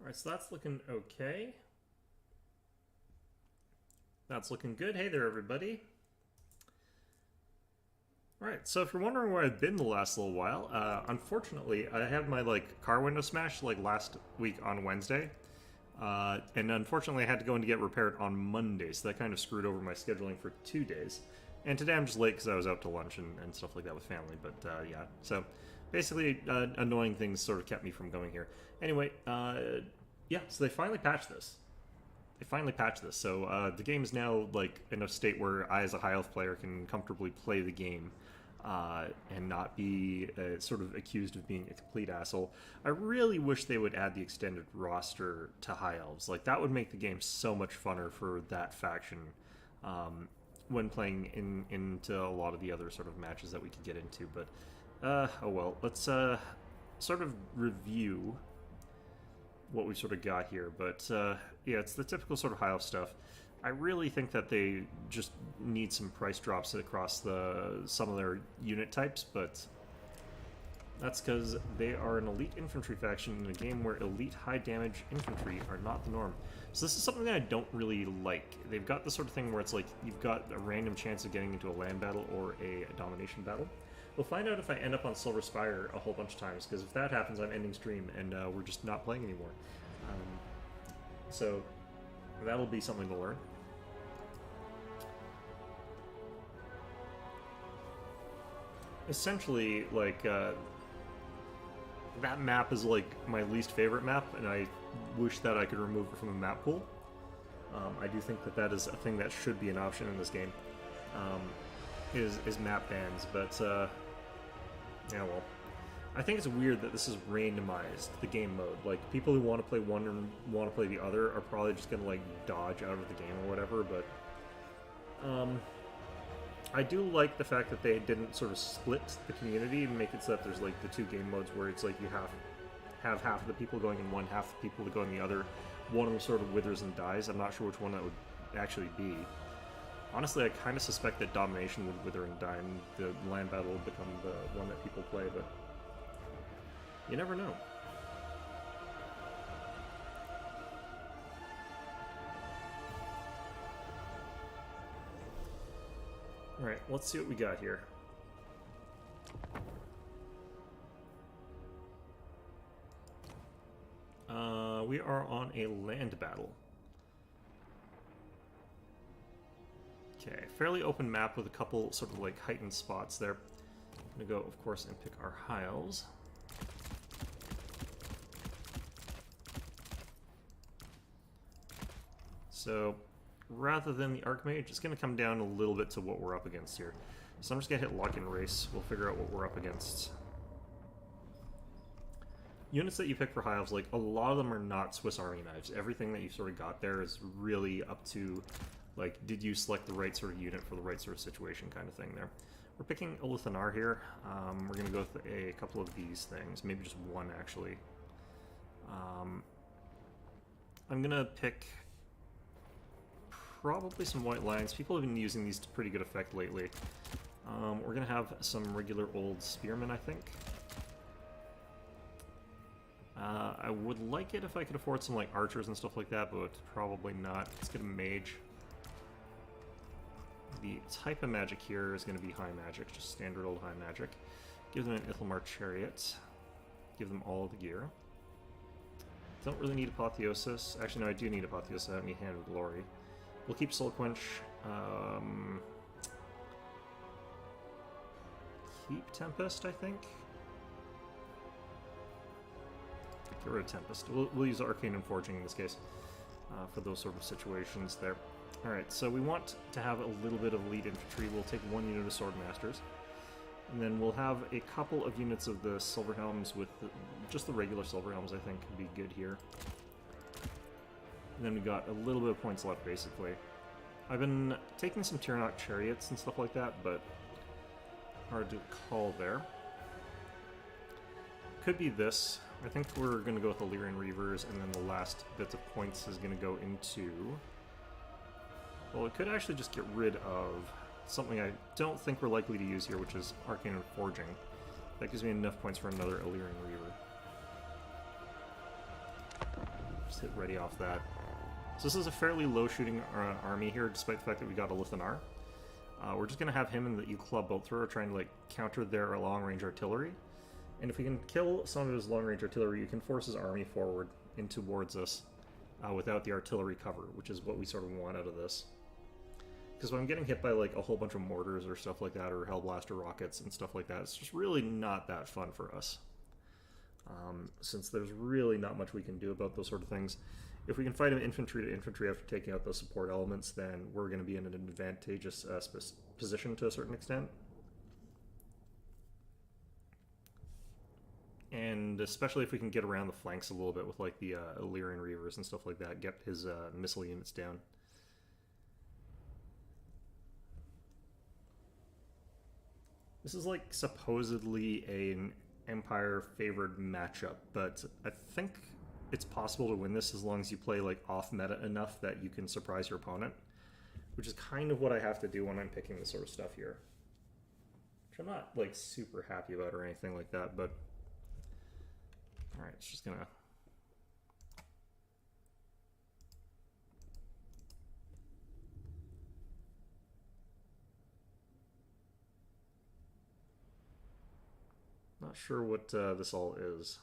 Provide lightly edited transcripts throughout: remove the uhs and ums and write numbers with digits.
Alright, so that's looking okay. That's looking good. Hey there, everybody. Alright, so if you're wondering where I've been the last little while, unfortunately, I had my, car window smashed, last week on Wednesday. And unfortunately, I had to go in to get repaired on Monday, so that kind of screwed over my scheduling for 2 days. And today I'm just late because I was out to lunch and stuff like that with family, but yeah. So basically, annoying things sort of kept me from going here. Anyway, yeah, so they finally patched this. So the game is now in a state where I, as a high elf player, can comfortably play the game and not be sort of accused of being a complete asshole. I really wish they would add the extended roster to high elves. That would make the game so much funner for that faction when playing into a lot of the other sort of matches that we could get into. But oh well, let's sort of review what we sort of got here. But yeah, it's the typical sort of high elf stuff. I really think that they just need some price drops across some of their unit types, but that's because they are an elite infantry faction in a game where elite high damage infantry are not the norm. So this is something that I don't really like. They've got the sort of thing where it's you've got a random chance of getting into a land battle or a domination battle. We'll find out if I end up on Silver Spire a whole bunch of times, because if that happens, I'm ending stream and we're just not playing anymore. So that'll be something to learn. Essentially, that map is my least favorite map, and I wish that I could remove it from the map pool. I do think that is a thing that should be an option in this game, is map bans, but yeah, well. I think it's weird that this is randomized, the game mode. People who want to play one and want to play the other are probably just going to, dodge out of the game or whatever, but I do like the fact that they didn't sort of split the community and make it so that there's, the two game modes where it's you have half of the people going in one, half the people to go in the other. One of them sort of withers and dies. I'm not sure which one that would actually be. Honestly, I kind of suspect that Domination would wither and die, and the land battle would become the one that people play, but you never know. Alright, let's see what we got here. We are on a land battle. Okay, fairly open map with a couple sort of heightened spots there. I'm gonna go, of course, and pick our high elves. So rather than the Archmage, it's going to come down a little bit to what we're up against here. So I'm just going to hit Lock-in Race. We'll figure out what we're up against. Units that you pick for High Elves, a lot of them are not Swiss Army knives. Everything that you've sort of got there is really up to, did you select the right sort of unit for the right sort of situation kind of thing there. We're picking Ulithanar here. We're going to go with a couple of these things. Maybe just one, actually. I'm going to pick probably some White Lions. People have been using these to pretty good effect lately. We're going to have some regular old Spearmen, I think. I would like it if I could afford some archers and stuff like that, but probably not. Let's get a mage. The type of magic here is going to be high magic, just standard old high magic. Give them an Ithilmar chariot. Give them all the gear. Don't really need Apotheosis. Actually, no, I do need Apotheosis. I don't need Hand of Glory. We'll keep Soul Quench. Keep Tempest, I think. Get rid of Tempest. We'll use Arcane and Forging in this case for those sort of situations there. Alright, so we want to have a little bit of elite infantry. We'll take one unit of Swordmasters. And then we'll have a couple of units of the Silverhelms with just the regular Silverhelms, I think, could be good here. And then we got a little bit of points left, basically. I've been taking some Tyrannok chariots and stuff like that, but hard to call there. Could be this. I think we're going to go with Illyrian Reavers, and then the last bits of points is going to go into... Well, it could actually just get rid of something I don't think we're likely to use here, which is Arcane and Forging. That gives me enough points for another Illyrian Reaver. Just hit ready off that. So this is a fairly low shooting army here, despite the fact that we got a Lithanar. We're just going to have him and the Eagle bolt thrower trying to like counter their long-range artillery. And if we can kill some of his long-range artillery, you can force his army forward in towards us without the artillery cover, which is what we sort of want out of this. Because when I'm getting hit by like a whole bunch of mortars or stuff like that, or Hellblaster rockets and stuff like that, it's just really not that fun for us. Since there's really not much we can do about those sort of things. If we can fight him infantry to infantry after taking out those support elements, then we're going to be in an advantageous position to a certain extent. And especially if we can get around the flanks a little bit with like the Illyrian Reavers and stuff like that, get his missile units down. This is like supposedly an Empire-favored matchup, but I think it's possible to win this as long as you play like off-meta enough that you can surprise your opponent, which is kind of what I have to do when I'm picking this sort of stuff here. Which I'm not like super happy about or anything like that, but alright, it's just gonna... Not sure what this all is.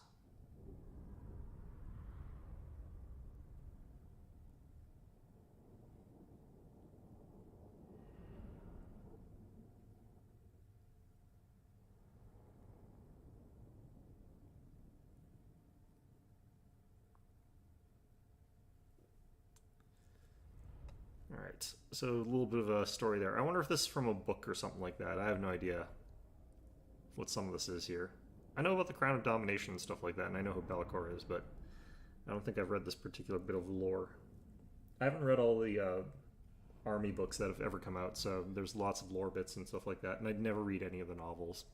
Alright, so a little bit of a story there. I wonder if this is from a book or something like that. I have no idea what some of this is here. I know about the Crown of Domination and stuff like that, and I know who Be'lakor is, but I don't think I've read this particular bit of lore. I haven't read all the army books that have ever come out, so there's lots of lore bits and stuff like that, and I'd never read any of the novels.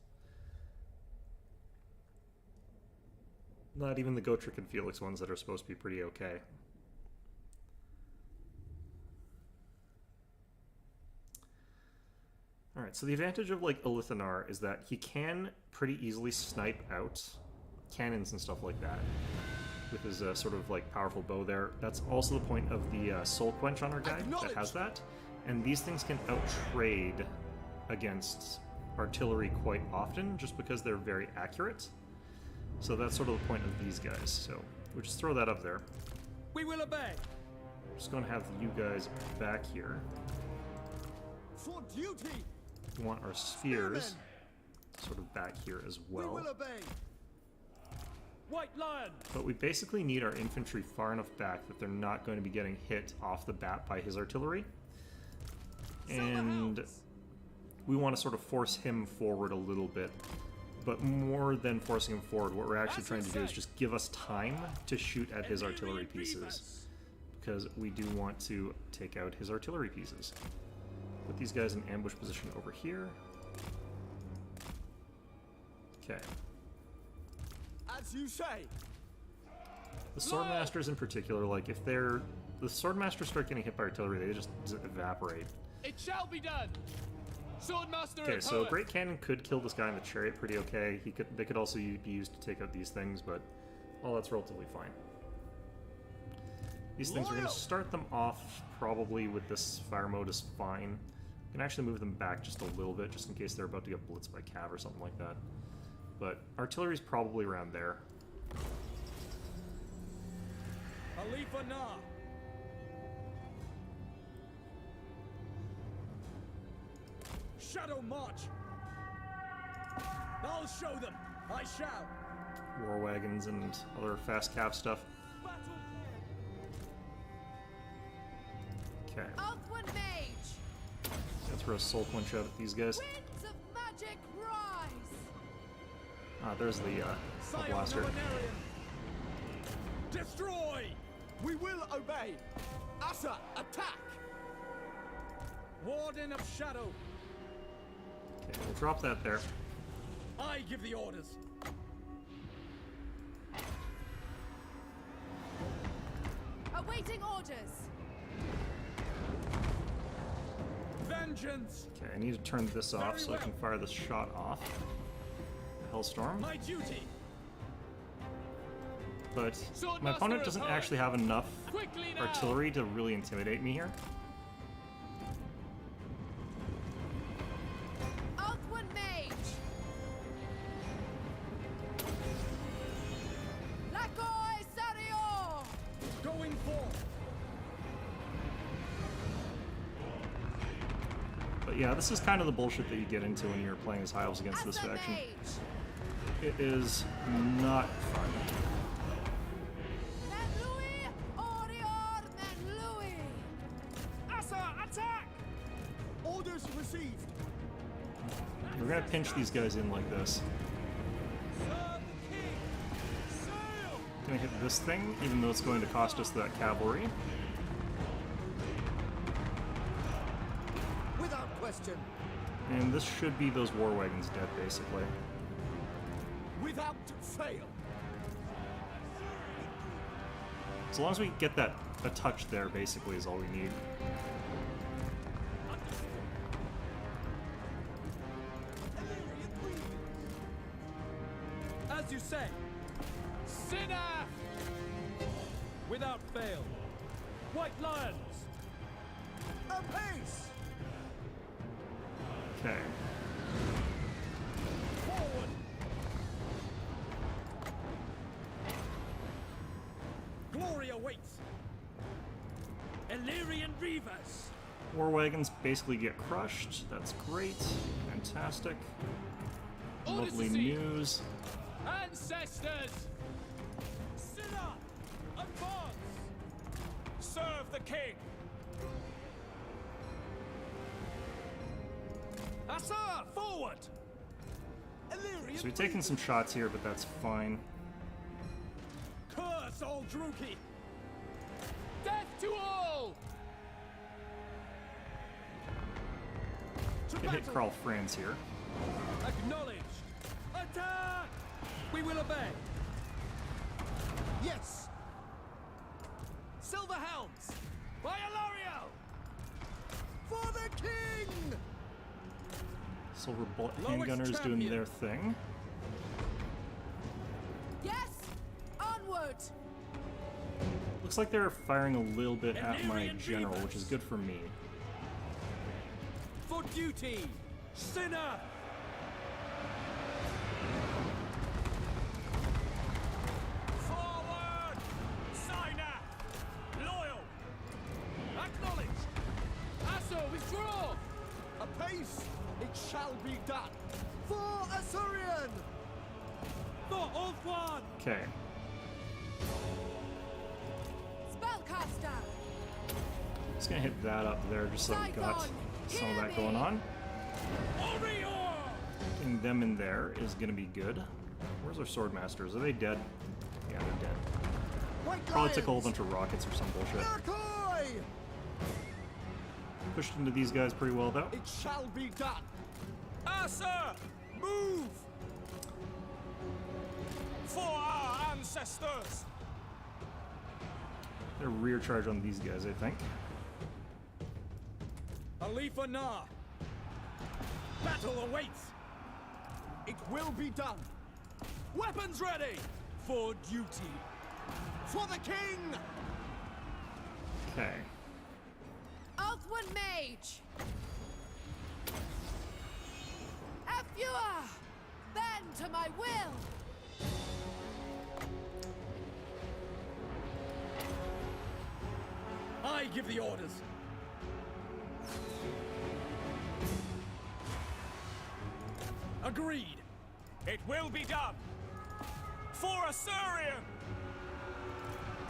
Not even the Gotrek and Felix ones that are supposed to be pretty okay. Alright, so the advantage of like a Lithanar is that he can pretty easily snipe out cannons and stuff like that with his sort of like powerful bow there. That's also the point of the Soul Quench on our guy that has that. And these things can outtrade against artillery quite often just because they're very accurate. So that's sort of the point of these guys. So we'll just throw that up there. We will obey. Just going to have you guys back here. For duty. We want our spheres sort of back here as well. We will obey. White Lion. But we basically need our infantry far enough back that they're not going to be getting hit off the bat by his artillery. And we want to sort of force him forward a little bit. But more than forcing him forward, what we're actually trying to do is just give us time to shoot at his artillery pieces. Because we do want to take out his artillery pieces. Put these guys in ambush position over here. Okay. As you say. The Swordmasters in particular, like if the Swordmasters start getting hit by artillery, they just evaporate. It shall be done. Swordmaster. Okay, so Great Cannon could kill this guy in the chariot pretty okay. They could also be used to take out these things, but all that's relatively fine. These things, we're going to start them off probably with this fire mode is fine. We can actually move them back just a little bit, just in case they're about to get blitzed by cav or something like that. But artillery's probably around there. Khalifa Na. Shadow March. I'll show them. I shall. War wagons and other fast cav stuff. Okay. Outward Mage. Gonna throw a Soul Quench out at these guys. Winds of magic rise. Ah, there's the blaster. Destroy! We will obey! Asa, attack! Warden of Shadow! Okay, we'll drop that there. I give the orders! Awaiting orders. Vengeance! Okay, I need to turn this off so I can fire this shot off. Hellstorm. My duty! but my opponent doesn't actually have enough artillery to really intimidate me here. Alcuin Mage! Lakoi Sario! Going forth. But yeah, this is kind of the bullshit that you get into when you're playing as High Elves against this Asa faction. Mage! It is not fun. Menlui! Orior Menlui! Asa, attack! Orders received. We're gonna pinch these guys in like this. Serve the king. Sail! Gonna hit this thing, even though it's going to cost us that cavalry. Without question. And this should be those war wagons dead, basically. Without fail. As long as we get that a touch there, basically, is all we need. As you say. Sinner! Without fail. White lions. Apace! Okay. Forward! Glory awaits! Illyrian Reavers! War wagons basically get crushed. That's great. Fantastic. Orders Lovely received. news. Ancestors! Sit up! Advance! Serve the king! Asa! Forward! Illyrian So we've taken some shots here, but that's fine. Curse all Druki! Death to all! To Can hit battle! Karl Franz here. Acknowledged! Attack! We will obey! Yes! Silver Helms! By Ilario! For the king! Silver Bullet Lowest handgunners doing champion. their thing. Yes! Onward! Looks like they're firing a little bit at my Illyrian general, Reavers. which is good for me. For duty! Sinner! Forward! Signer! Loyal! Acknowledged! Asso, withdraw! Apace! It shall be done! For Assyrian! For Ulthuan! Okay. Spellcaster! Just gonna hit that up there just so we've got Scython, some of hear that going me. on. Orior! Getting them in there is gonna be good. Where's our swordmasters? Are they dead? Yeah, they're dead. White Probably took a whole bunch of rockets or some bullshit. Narkoi! Pushed into these guys pretty well though. It shall be done. Asa, move! For our ancestors! They're rear charge on these guys, I think. Alifa Na! Battle awaits! It will be done! Weapons ready! For duty! For the king! Okay. Alcuin Mage! Effua! Bend to my will! I give the orders! Agreed! It will be done! For Assyrian!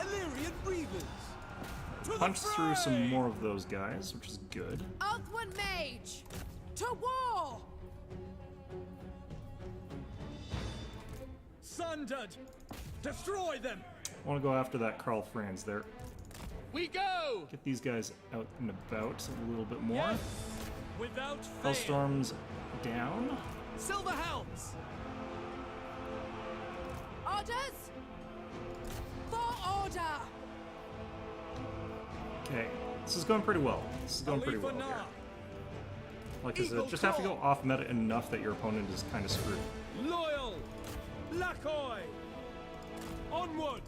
Illyrian Reavers! To Punched the through some fray! more of those guys, which is good. Alcuin Mage! To war! Sundered! Destroy them! I want to go after that Karl Franz there. We go! Get these guys out and about a little bit more. Yes! Without fail! Hellstorm's down. Silver Helms! Orders? For order! Okay, this is going pretty well. This is going pretty well here. Like I said, Eagle just have to go claw. off meta enough that your opponent is kind of screwed. Loyal! Lakoi! Onward!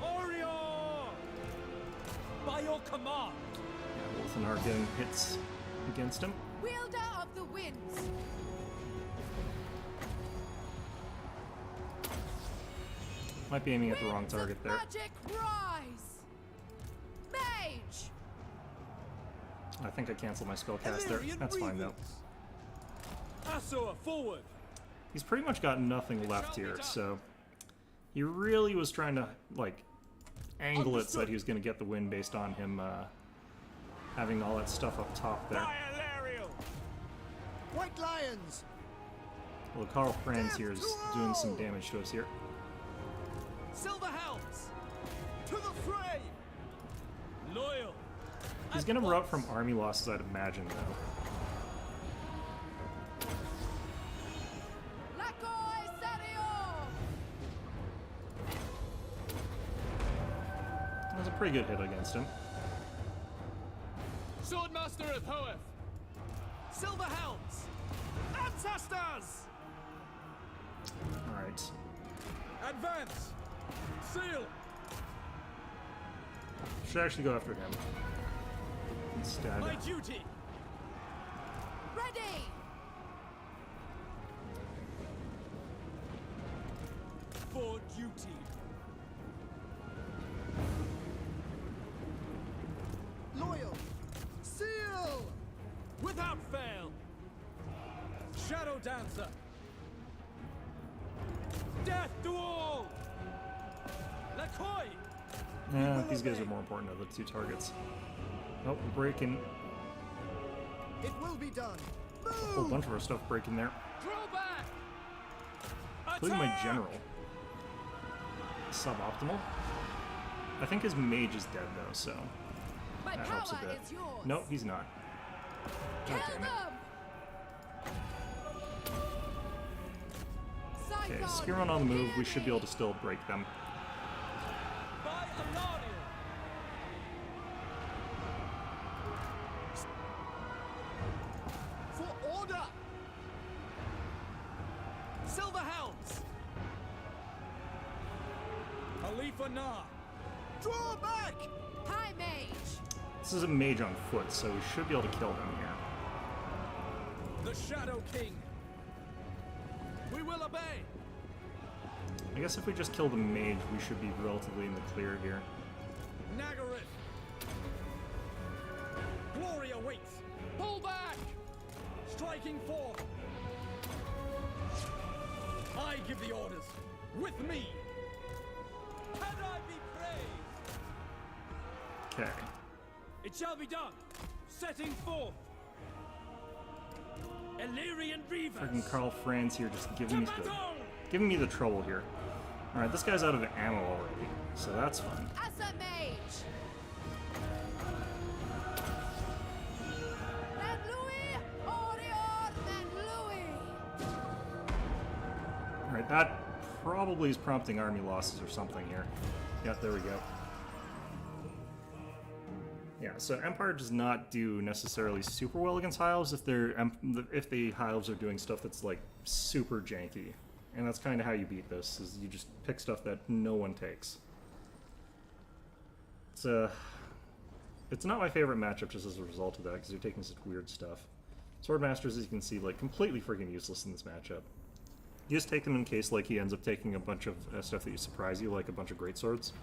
Orior! By your command! Wolfenar getting hits against him. Wielder of the winds. Might be aiming at the wrong Winds of target there. Magic rise. Mage. I think I canceled my spellcast there. Illyrian That's fine though. Breathers. Asur, forward! He's pretty much got nothing left here, so he really was trying to like angle it so that he was going to get the win based on him having all that stuff up top there. By Alariel! White Lions! Well, Karl Franz here is doing some damage to us here. Silver Helms! To the fray! Loyal! He's going to erupt from army losses, I'd imagine, though. Lakoi Sarior. That was a pretty good hit against him. Swordmaster of Hoeth! Silver Helms! Ancestors! Alright. Advance! Seal! Should actually go after him. Instead. My duty! Ready. For duty! Loyal! Seal! Without fail! Shadow Dancer! Death to all! Lakoi! Yeah, these guys are more important than the two targets. Oh, breaking. It will be done. A whole bunch of our stuff breaking there. Draw back! Including my Attack! general. Suboptimal. I think his mage is dead though, so My that helps a power bit. is yours. Nope, he's not. Kill God damn it. them. Okay, Saigon, Spearman on the move, we should be able to Peony. still break them. By Alariel! For order! Silver Helms! Khalifa Nah! Draw back! High mage. This is a mage on foot, so we should be able to kill him here. The Shadow King! We will obey! I guess if we just kill the mage, we should be relatively in the clear here. Nagaryth! Glory awaits! Pull back! Striking forth! I give the orders! With me! Can I be praised? Okay. It shall be done! Setting forth! Illyrian Reavers! Freaking Karl Franz here just To giving me the trouble here. Alright, this guy's out of ammo already, so that's fun. As a mage. Then Louis. Orior. Then Louis. Alright, that probably is prompting army losses or something here. Yeah, there we go. Yeah, so Empire does not do necessarily super well against High Elves if the High Elves are doing stuff that's like super janky. And that's kind of how you beat this, is you just pick stuff that no one takes. It's not my favorite matchup just as a result of that, because they're taking such weird stuff. Swordmasters, as you can see, like completely freaking useless in this matchup. You just take them in case like he ends up taking a bunch of stuff that you surprise you, like a bunch of great swords.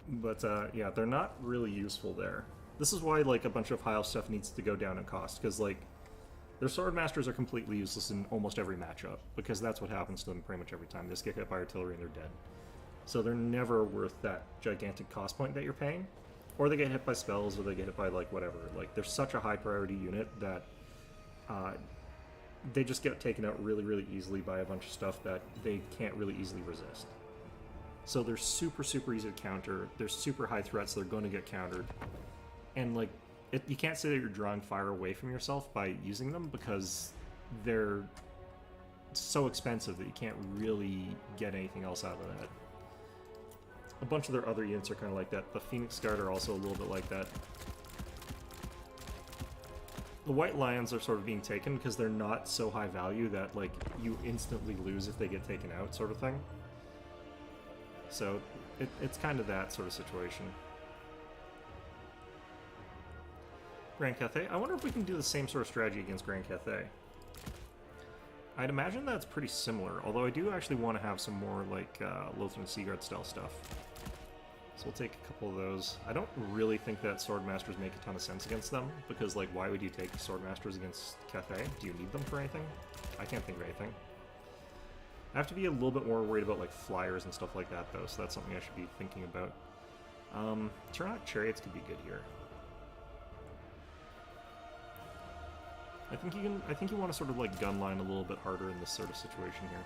But yeah, they're not really useful there. This is why like a bunch of high elf stuff needs to go down in cost, because like their swordmasters are completely useless in almost every matchup, because that's what happens to them pretty much every time. They just get hit by artillery and they're dead. So they're never worth that gigantic cost point that you're paying. Or they get hit by spells, or they get hit by like whatever. Like they're such a high priority unit that they just get taken out really, really easily by a bunch of stuff that they can't really easily resist. So they're super, super easy to counter. They're super high threats. They're going to get countered. And like, you can't say that you're drawing fire away from yourself by using them, because they're so expensive that you can't really get anything else out of that. A bunch of their other units are kind of like that. The Phoenix Guard are also a little bit like that. The White Lions are sort of being taken because they're not so high value that like you instantly lose if they get taken out, sort of thing. So it's kind of that sort of situation. Grand Cathay. I wonder if we can do the same sort of strategy against Grand Cathay. I'd imagine that's pretty similar, although I do actually want to have some more like Lothran Seaguard style stuff. So we'll take a couple of those. I don't really think that Swordmasters make a ton of sense against them, because like why would you take Swordmasters against Cathay? Do you need them for anything? I can't think of anything. I have to be a little bit more worried about like flyers and stuff like that though, so that's something I should be thinking about. Tyrannotic Chariots could be good here. I think you want to sort of like gun line a little bit harder in this sort of situation here.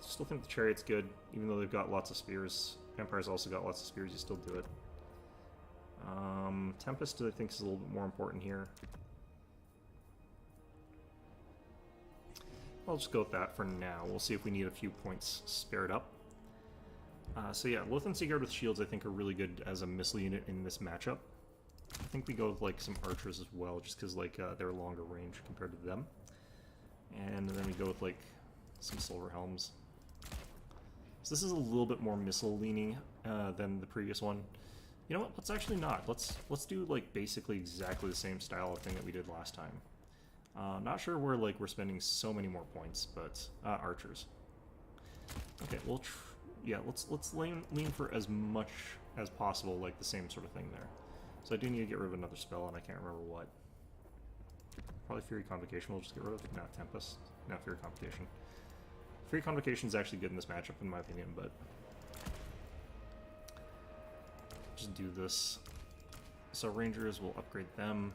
Still think the Chariot's good, even though they've got lots of spears. Empire's also got lots of spears, you still do it. Tempest I think is a little bit more important here. I'll just go with that for now. We'll see if we need a few points spared up. So yeah, Lothran Seaguard with shields I think are really good as a missile unit in this matchup. I think we go with like some archers as well, just because like they're longer range compared to them. And then we go with like some silver helms. So this is a little bit more missile leaning than the previous one. You know what? Let's actually not. Let's do like basically exactly the same style of thing that we did last time. Not sure where like we're spending so many more points, but archers. Okay, yeah, let's lean for as much as possible, like the same sort of thing there. So I do need to get rid of another spell, and I can't remember what. Probably Fury Convocation we'll just get rid of. Not Tempest. Not Fury Convocation. Fury Convocation is actually good in this matchup, in my opinion, but just do this. So Rangers, will upgrade them.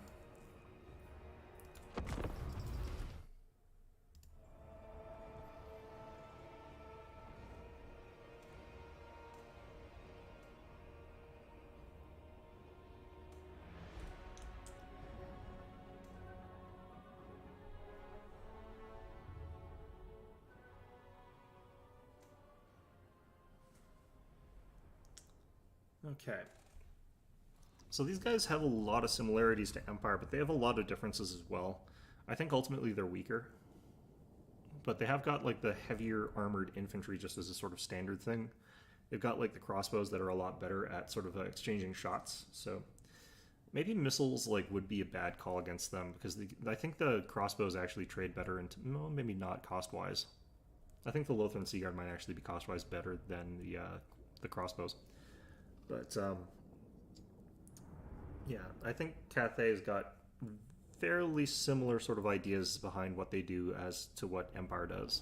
Okay. So these guys have a lot of similarities to Empire, but they have a lot of differences as well. I think ultimately they're weaker. But they have got like the heavier armored infantry just as a sort of standard thing. They've got like the crossbows that are a lot better at sort of exchanging shots. So maybe missiles like would be a bad call against them, because I think the crossbows actually trade better into, no, maybe not cost-wise. I think the Lothran Seaguard might actually be cost-wise better than the crossbows. But, yeah, I think Cathay's got fairly similar sort of ideas behind what they do as to what Empire does.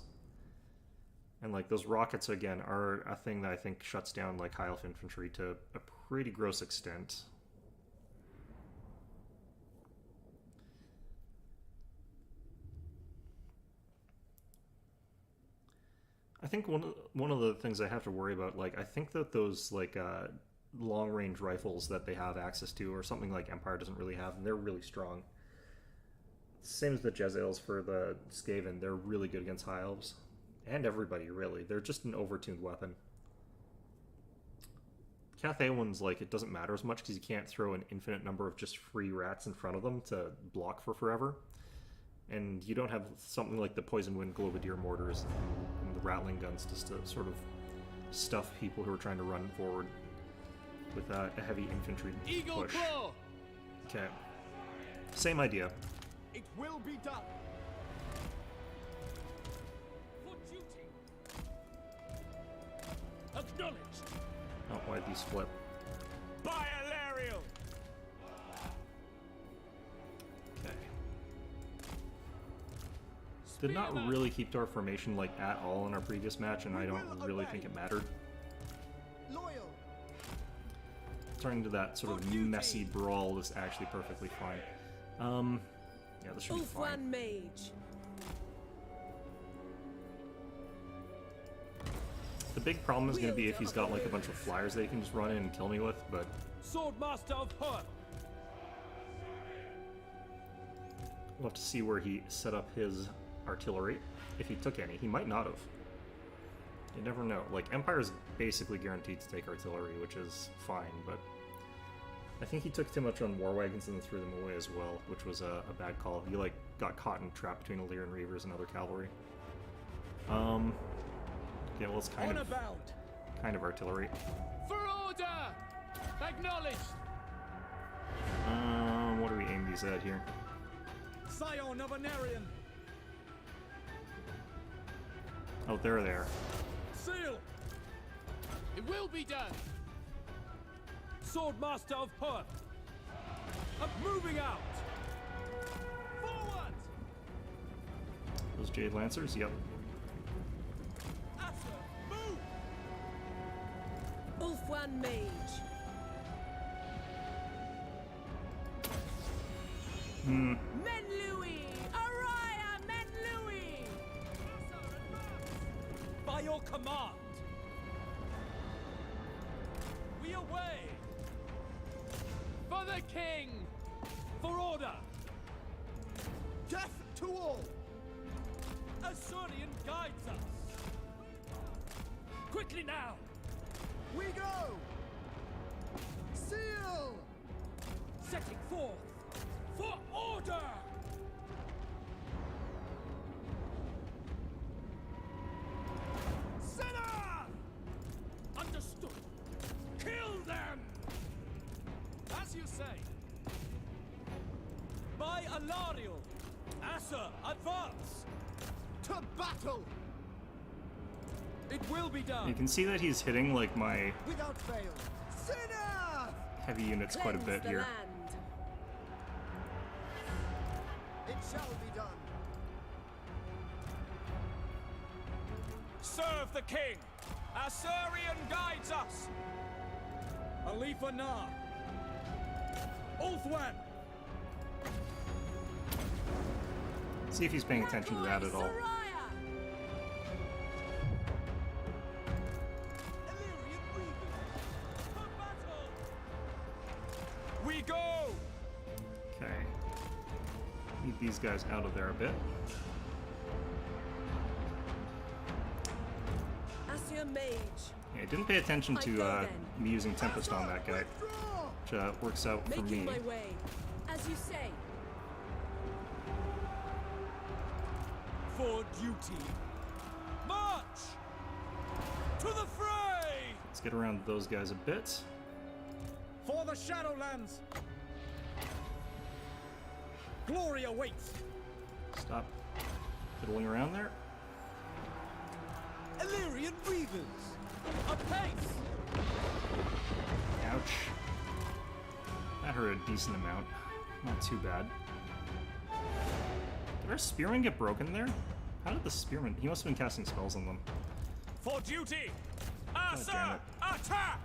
And, like, those rockets, again, are a thing that I think shuts down, like, High Elf infantry to a pretty gross extent. I think one of the things I have to worry about, like, I think that those, like, long-range rifles that they have access to, or something like Empire doesn't really have, and they're really strong. Same as the Jezzails for the Skaven, they're really good against High Elves. And everybody, really. They're just an overtuned weapon. Cathay ones, like, it doesn't matter as much because you can't throw an infinite number of just free rats in front of them to block for forever. And you don't have something like the Poison Wind Globadier mortars and the Rattling guns just to sort of stuff people who are trying to run forward with a heavy infantry Eagle push. Claw! Okay. Same idea. It will be done. For duty! Acknowledged! Oh, why'd these flip? By Alariel! Okay. Did not really keep to our formation like at all in our previous match, and I don't really think it mattered. Loyal. Turning to that sort of messy brawl is actually perfectly fine. Yeah, this should be fine. Ulfwan Mage. The big problem is going to be if he's got like a bunch of flyers that he can just run in and kill me with, but Swordmaster of Hur! we'll have to see where he set up his artillery. If he took any, he might not have. You never know. Like, Empire is basically guaranteed to take artillery, which is fine, but I think he took too much on war wagons and then threw them away as well, which was a bad call. He, like, got caught and trapped between Illyrian Reavers and other cavalry. Yeah, well, it's Honor bound. kind of artillery. For order! Acknowledged! What do we aim these at here? Scion of Anarion. Oh, there they are. Seal. It will be done! Swordmaster of Hurt. Up moving out. Forward. Those Jade Lancers? Yep. Asher, move. Ulfwan Mage. Hmm. Men Louis! Araya Men Louis! By your command. We away. For the king! For order. Death to all. Azurian guides us. Quickly now. We go. Seal. Setting forth. For order. Sinner. Understood. Kill them. As you say. By Alariel. Asser, advance. To battle. It will be You done. can see that he's hitting like my Without fail. Sinner. heavy units quite a Cleanse bit the here. land. It shall be done. Serve the king! Assyrian guides us! Alifa Na. Ulthwan. See if he's paying attention to that at all. Saraya! Illyrian Reavers. For battle. We go! Okay. Need these guys out of there a bit. Assia Mage. Yeah, I didn't pay attention I to go then. me using Tempest on that guy, Withdraw. which works out for Making me. my way. As you say. For duty. March. To the fray. Let's get around those guys a bit. For the Shadowlands. Glory awaits. Stop fiddling around there. Illyrian Reavers. Apace. Ouch. That hurt a decent amount. Not too bad. Did our spearmen get broken there? How did the spearmen... He must have been casting spells on them. For duty! damn Asser! it. Attack!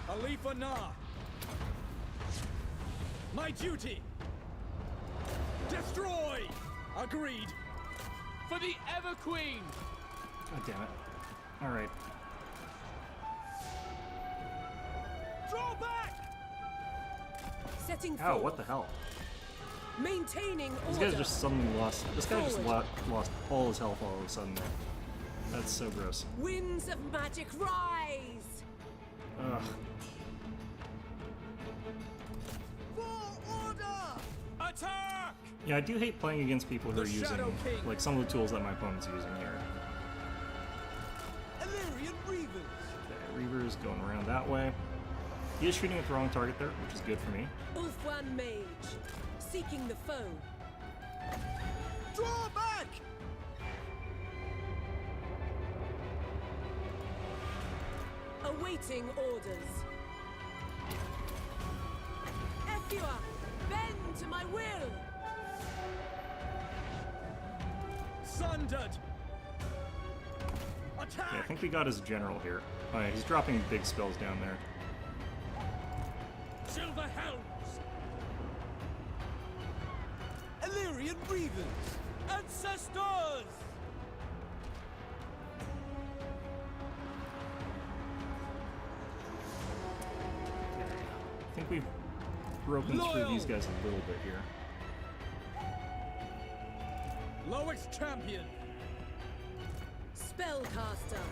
Alifa Na. My duty. Destroy. Agreed. For the Ever Queen! God damn it. Alright. Draw back. Setting Ow, forth. what the hell? Maintaining These order. guys just suddenly lost... This guy just Forward. lost all his health all of a sudden there. That's so gross. Winds of magic rise. Ugh. For order. Attack! Yeah, I do hate playing against people who The are using Shadow King. like some of the tools that my opponent's using here. Illyrian Reavers. Okay, Reaver's going around that way. He is shooting at the wrong target there, which is good for me. Ulfwan Mage. Seeking the foe. Draw back. Awaiting orders. Effua, bend to my will. Sundered. Attack. Yeah, I think we got his general here. Oh yeah, he's dropping big spells down there. Silver Helms. Illyrian Reavers. Ancestors. I think we've broken through Loyal. these guys a little bit here. Loix champion. Spellcaster.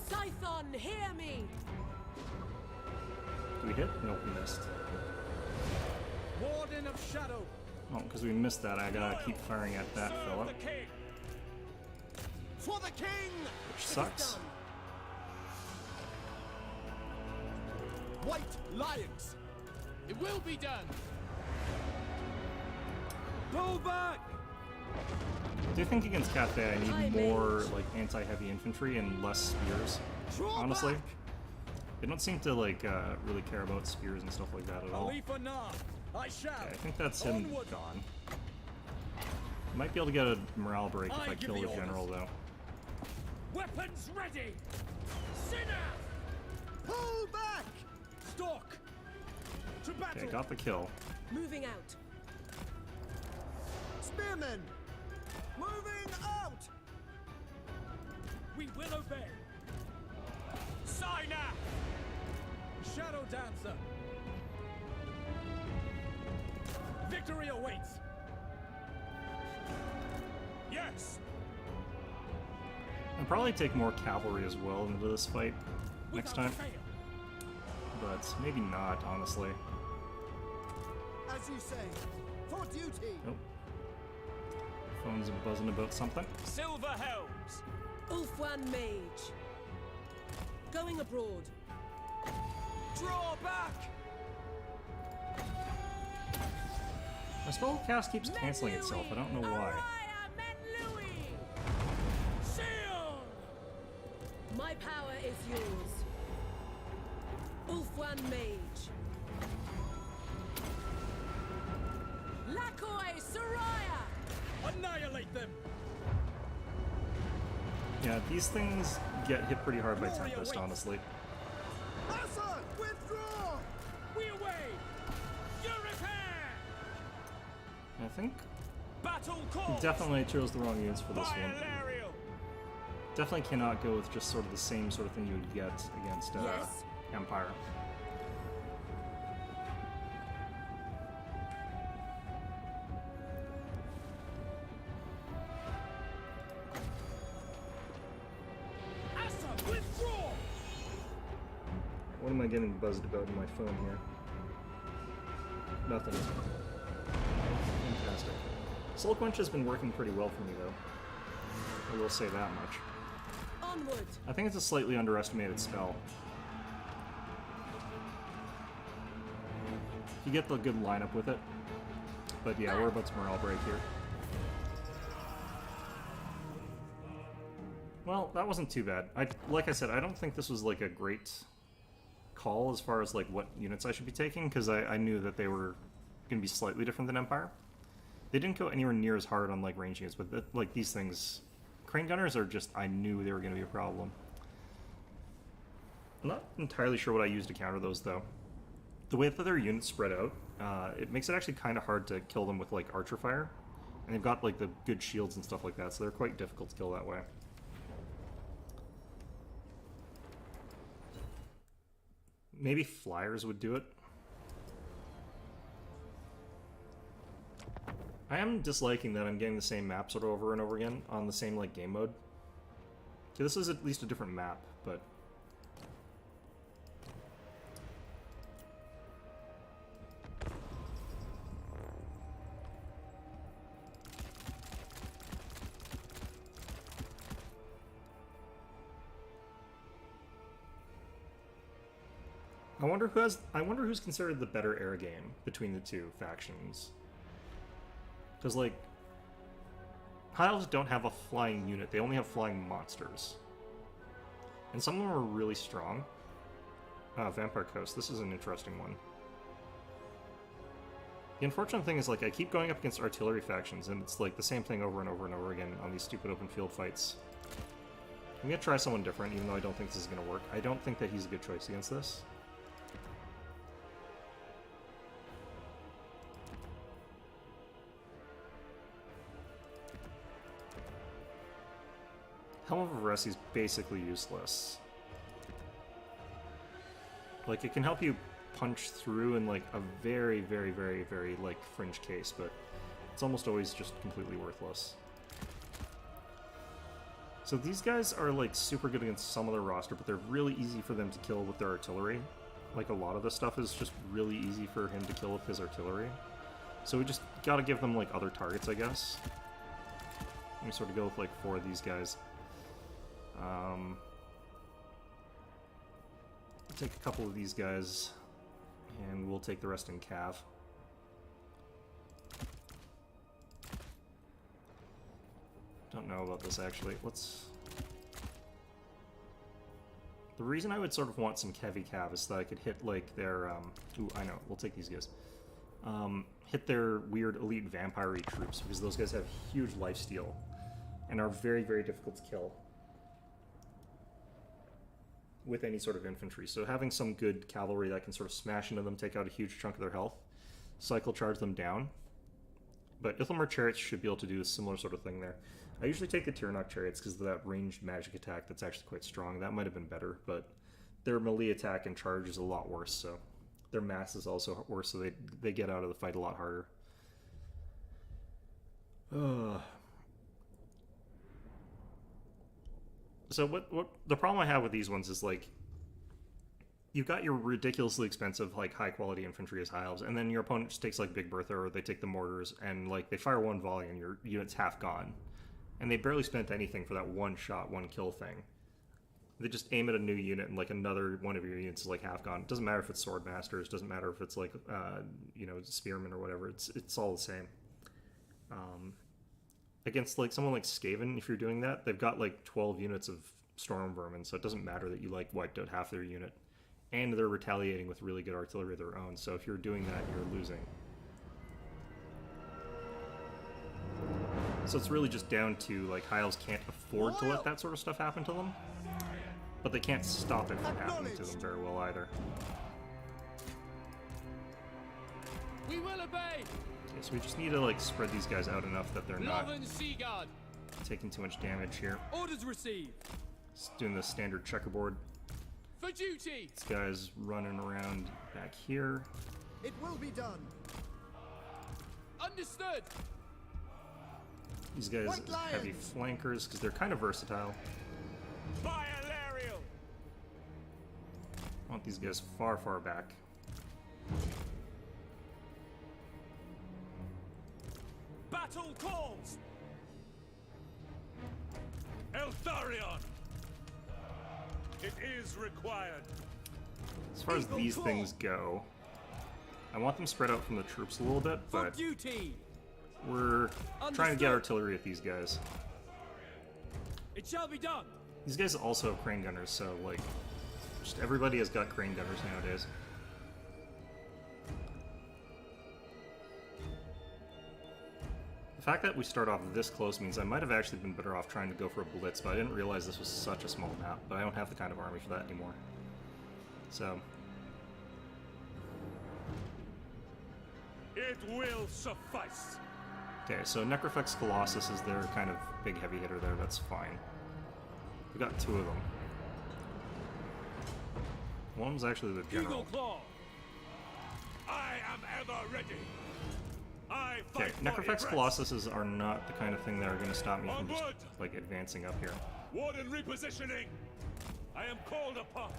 Scython, hear me. Do we hit? Nope, we missed. Warden of Shadow. Oh, because we missed that, I gotta keep firing at that Serve fella, the king. For the king! which sucks. White lions! It will be done. Pull back. I do think against Cathay I High need more mage. like anti-heavy infantry and less spears. Draw Honestly, back! they don't seem to like really care about spears and stuff like that at all. Khalifa Nah, I shall. Okay, I think that's him Onward. gone. Might be able to get a morale break if I I give kill the the orders. general though. Weapons ready. Sinner. Pull back! Stalk. To battle. Okay, got the kill. Moving out. Spearmen! Moving out! We will obey. Signer. Shadow Dancer. Victory awaits. Yes. I'll probably take more cavalry as well into this fight next Without time, fail. but maybe not, honestly. As you say, for duty! Nope. Phone's buzzing about something. Silver helms. Ulfwan Mage. Going abroad. Draw back. My spell cast keeps canceling itself, I don't know why. Araya Men Louis. Seal. My power is yours. Ulfwan Mage. Lakoi Soraya. Annihilate them. Yeah, these things get hit pretty hard by Glory Tempest, awaits. honestly. Asa, withdraw! We away. You repair. I think Battle call. definitely chose the wrong units for this one. Violarial. Definitely cannot go with just sort of the same sort of thing you would get against Yes. Empire. Asa, withdraw. What am I getting buzzed about in my phone here? Nothing. Fantastic. Soul Quench has been working pretty well for me, though. I will say that much. Onward. I think it's a slightly underestimated spell. You get the good lineup with it. But yeah, we're about to morale break here. Well, that wasn't too bad. Like I said, I don't think this was like a great call as far as like what units I should be taking, because I knew that they were going to be slightly different than Empire. They didn't go anywhere near as hard on like range units, but like these things, Crane Gunners are just, I knew they were going to be a problem. I'm not entirely sure what I used to counter those though. The way that their units spread out, it makes it actually kind of hard to kill them with like archer fire, and they've got like the good shields and stuff like that, so they're quite difficult to kill that way. Maybe flyers would do it. I am disliking that I'm getting the same map sort of over and over again on the same like game mode. Okay, this is at least a different map, but I wonder who's considered the better air game between the two factions. Because like High Elves don't have a flying unit, they only have flying monsters. And some of them are really strong. Vampire Coast, this is an interesting one. The unfortunate thing is like I keep going up against artillery factions and it's like the same thing over and over and over again on these stupid open field fights. I'm gonna try someone different even though I don't think this is gonna work. I don't think that he's a good choice against this. Helm of Varese is basically useless. Like, it can help you punch through in, like, a very, very, very, very, like, fringe case, but it's almost always just completely worthless. So these guys are, like, super good against some of their roster, but they're really easy for them to kill with their artillery. Like, a lot of the stuff is just really easy for him to kill with his artillery. So we just gotta give them, like, other targets, I guess. Let me sort of go with, like, 4 of these guys. Take a couple of these guys, and we'll take the rest in Cav. Don't know about this, actually. Let's... The reason I would sort of want some heavy Cav is that I could hit, like, their, Ooh, I know. We'll take these guys. Hit their weird elite vampire troops, because those guys have huge lifesteal and are very, very difficult to kill with any sort of infantry. So having some good cavalry that can sort of smash into them, take out a huge chunk of their health, cycle charge them down. But Ithilmer chariots should be able to do a similar sort of thing there. I usually take the Tyrannok chariots because of that ranged magic attack that's actually quite strong. That might have been better, but their melee attack and charge is a lot worse, so their mass is also worse, so they get out of the fight a lot harder. So what the problem I have with these ones is, like, you've got your ridiculously expensive, like, high quality infantry as high elves, and then your opponent just takes, like, Big Bertha, or they take the mortars, and, like, they fire one volley and your unit's half gone. And they barely spent anything for that one shot, one kill thing. They just aim at a new unit and, like, another one of your units is, like, half gone. It doesn't matter if it's Swordmasters, doesn't matter if it's, like, you know, Spearmen or whatever. It's all the same. Against, like, someone like Skaven, if you're doing that, they've got, like, 12 units of Storm Vermin, so it doesn't matter that you, like, wiped out half their unit. And they're retaliating with really good artillery of their own, so if you're doing that, you're losing. So it's really just down to, like, High Elves can't afford to let that sort of stuff happen to them, but they can't stop it from happening to them very well either. We will obey. Okay, so we just need to, like, spread these guys out enough that they're not Loven Seaguard. taking too much damage here. Orders received. Just doing the standard checkerboard. For duty. This guy's running around back here. It will be done. Understood. These guys White are heavy Lions. flankers because they're kind of versatile. By Alariel! I want these guys far, far back. Battle calls! Eltharion! It is required. As far as these things go, I want them spread out from the troops a little bit, For but duty. we're trying to get Understood. artillery at these guys. It shall be done. These guys also have crane gunners, so, like, just everybody has got crane gunners nowadays. The fact that we start off this close means I might have actually been better off trying to go for a blitz, but I didn't realize this was such a small map, but I don't have the kind of army for that anymore. So, It will suffice. okay, so Necrofex Colossus is their kind of big heavy hitter there, that's fine. We got 2 of them. One's actually the Eagle general. Claw. I am ever ready. I Okay, fight for Necrofex Ypres. Colossuses are not the kind of thing that are going to stop me from just, Onward! like, advancing up here. Warden repositioning. I am called upon.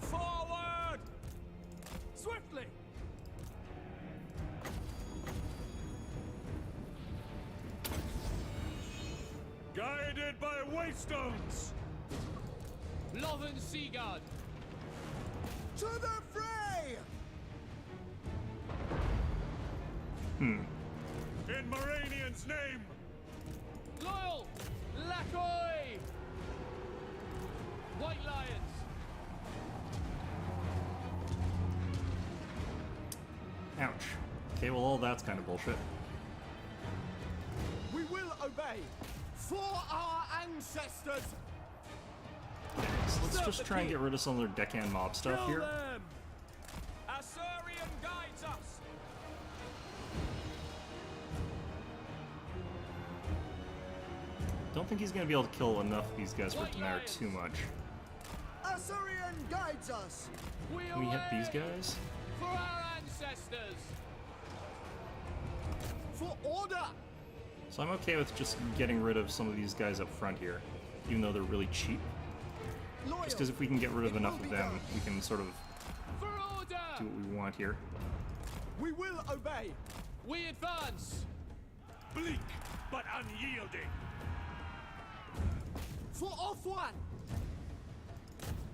Forward. Swiftly. Guided by waystones. Loven Seaguard. To the fray! In Moranian's name. Loyal. Lacoy. White Lions. Ouch. Okay, well, all that's kind of bullshit. We will obey. For our ancestors! So let's just try and get rid of some of their Deccan mob stuff Kill here. them. Assyrian guides us. Don't think he's going to be able to kill enough of these guys for it to matter too much. Assyrian guides us! Can we hit these guys? For our ancestors. For order! So I'm okay with just getting rid of some of these guys up front here, even though they're really cheap. Loyal! Just because if we can get rid of It enough will of be them, done. we can sort of For order. do what we want here. We will obey. We advance. Bleak, but unyielding. For Ulthuan.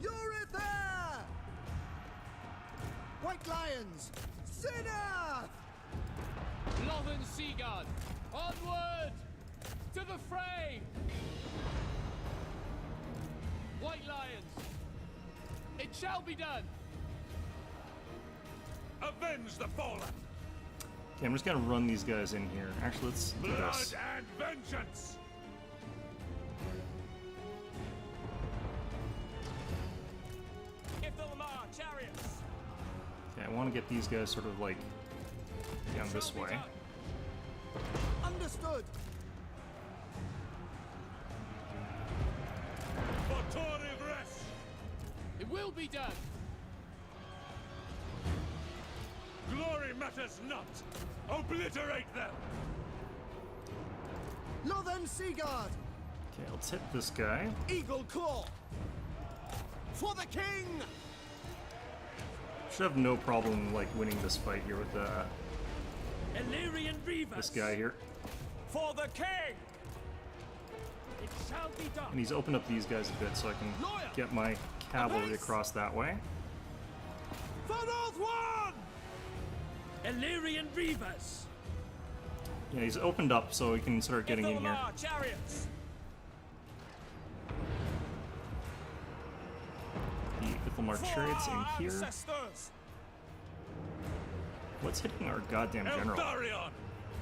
Euryther! White Lions, Sinner! Lothan Seaguard, onward! To the fray! White Lions, it shall be done! Avenge the fallen. Okay, I'm just gonna run these guys in here. Actually, let's do Blood this. and vengeance. Ithilmar chariots. Okay, I want to get these guys sort of like down this Shall be way. done. Understood. For Torivres. It will be done! Glory matters not. Obliterate them. Lothan Seaguard, Okay, let's hit this guy. Eagle Claw. For the king! Should have no problem like winning this fight here with Illyrian Reavers. this guy here. For the king. It shall be done! And he's opened up these guys a bit so I can Lawyer! get my cavalry Advance! across that way. For Ulthuan! Illyrian Reavers. Yeah, he's opened up so we can start getting in here. Ithilmar chariots. The Ithilmar For chariots in our here. ancestors. What's hitting our goddamn general? Eldarion.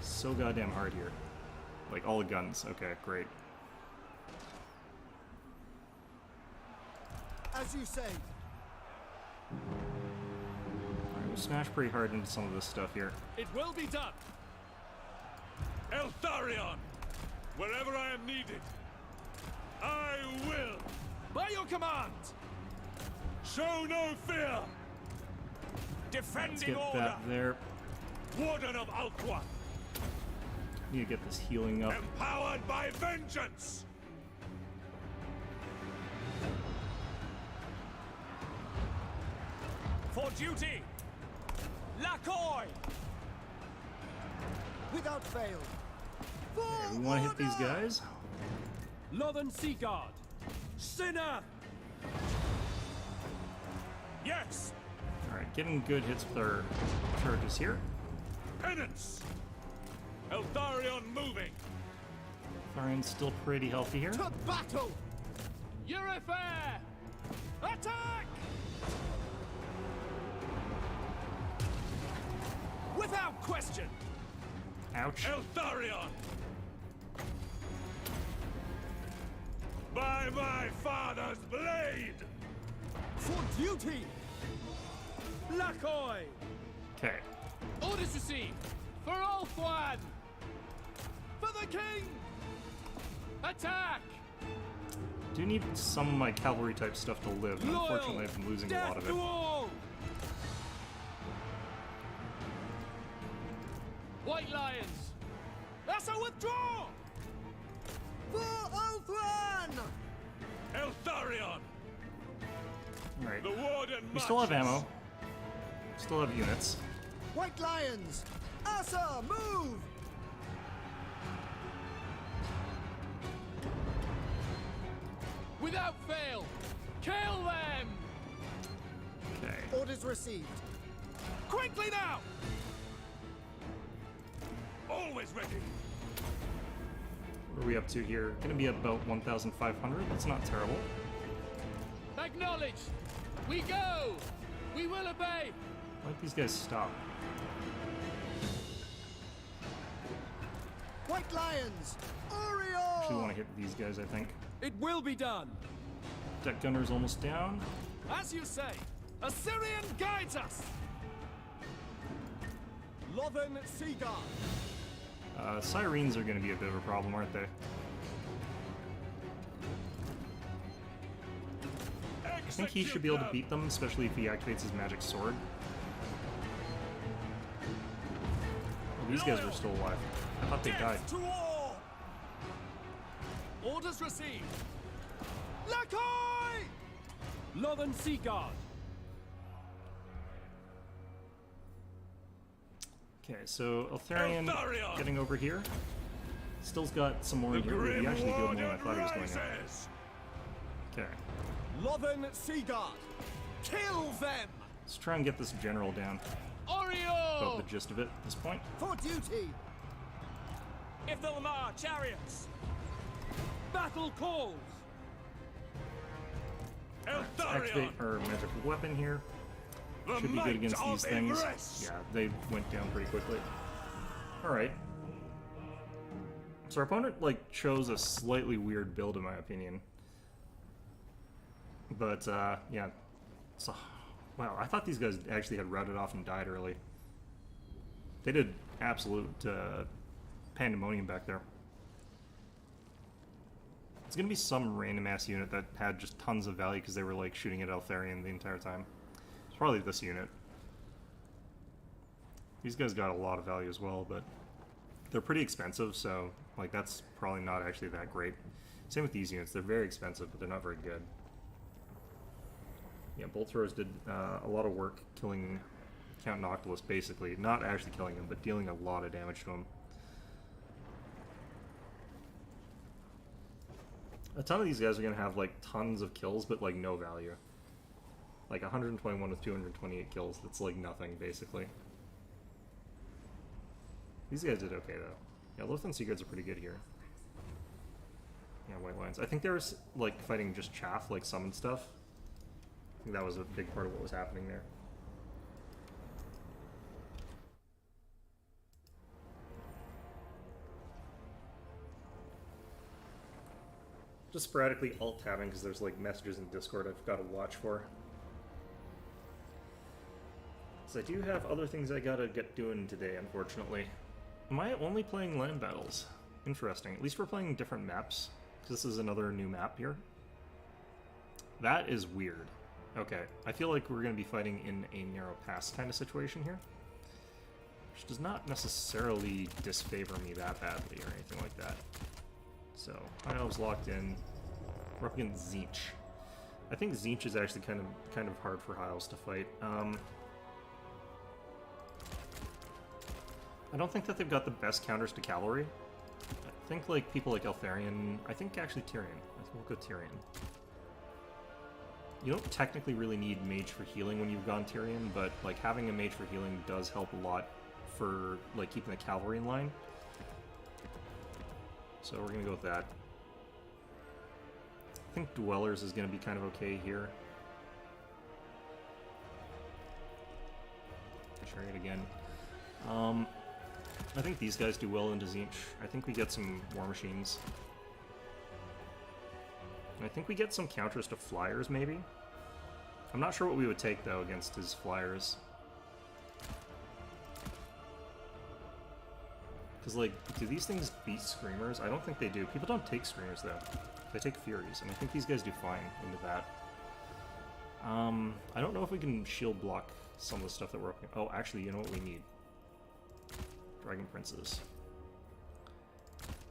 So goddamn hard here. Like all the guns. Okay, great. As you say. Alright, we'll smash pretty hard into some of this stuff here. It will be done! Eldarion. Wherever I am needed, I will. By your command! Show no fear. Let's Defending get order. that there. Warden of Ulthuan. Need to get this healing up. Empowered by vengeance. For duty. Lacoy. Without fail. For We want to hit these order! guys. Lothan Seaguard, Sinner! Yes. Alright, getting good hits with our charges here. Penance. Eldarion moving. Tharion's still pretty healthy here. To battle! Euryther! Attack! Without question. Ouch. Eldarion. By my father's blade. For duty! Lacoy. Okay. Orders received! For Ulthuan! For the king! Attack! Do need some of my cavalry type stuff to live, and Loyal! unfortunately I've been losing a lot of Death it. to all. White Lions! That's a withdraw. For Ulthuan! Eldarion. Alright. The warden We still have marches. ammo. Still have units. White Lions! Asa, move! Without fail! Kill them! Okay. Orders received. Quickly now. Always ready. What are we up to here? Gonna be about 1,500. That's not terrible. Acknowledged! We go! We will obey! Why don't these guys stop? White Lions! Actually want Oriole! to hit these guys, I think. It will be done! Deck gunner's almost down. As you say, Assyrian guides us! Lothan Seaguard! Sirens are gonna be a bit of a problem, aren't they? I think he should be able to beat them, especially if he activates his magic sword. Oh, these guys were still alive. I thought they died. Death to all. Orders received! Lacoy! Lothan Seaguard! Okay, so Eltharion Eltharion! getting over here. Still's got some more in here. He actually did more than I thought he was going to. rises! Okay, Lothern Seagard. Kill them! let's try and get this general down. About Oriole! the gist of it at this point. For duty! Ithilmar, chariots! Battle calls! Activate Eltharion! our magic weapon here. The Should be good might against of these things. Igris! Yeah, they went down pretty quickly. Alright. So our opponent, like, chose a slightly weird build in my opinion. But, yeah. So, wow, I thought these guys actually had routed off and died early. They did absolute pandemonium back there. It's gonna be some random ass unit that had just tons of value because they were like shooting at Eltharion the entire time. It's probably this unit. These guys got a lot of value as well, but they're pretty expensive, so like that's probably not actually that great. Same with these units; they're very expensive, but they're not very good. Yeah, bolt throwers did a lot of work killing Count Noctilus, basically. Not actually killing him, but dealing a lot of damage to him. A ton of these guys are going to have, like, tons of kills, but, like, no value. Like, 121 with 228 kills, that's, like, nothing, basically. These guys did okay, though. Yeah, Lothern Seaguards are pretty good here. Yeah, White Lions. I think they were, like, fighting just chaff, like, summon stuff. I think that was a big part of what was happening there. Just sporadically alt-tabbing because there's like messages in Discord I've got to watch for. So I do have other things I gotta get doing today, unfortunately. Am I only playing land battles? Interesting. At least we're playing different maps, because this is another new map here. That is weird. Okay, I feel like we're going to be fighting in a narrow pass kind of situation here. Which does not necessarily disfavor me that badly or anything like that. So, High Elves locked in. We're up against Tzeentch. I think Tzeentch is actually kind of hard for High Elves to fight. I don't think that they've got the best counters to cavalry. I think like people like Eltharion, I think actually Tyrion. I think we'll go Tyrion. You don't technically really need mage for healing when you've gone Tyrion, but like having a mage for healing does help a lot for like keeping the cavalry in line. So we're gonna go with that. I think Dwellers is gonna be kind of okay here. Chariot again. I think these guys do well into Tzeentch. I think we get some War Machines. And I think we get some counters to Flyers, maybe? I'm not sure what we would take, though, against his Flyers. Because, like, do these things beat Screamers? I don't think they do. People don't take Screamers, though. They take Furies, and I think these guys do fine into that. I don't know if we can shield block some of the stuff that we're up against. Oh, actually, you know what we need? Dragon Princes.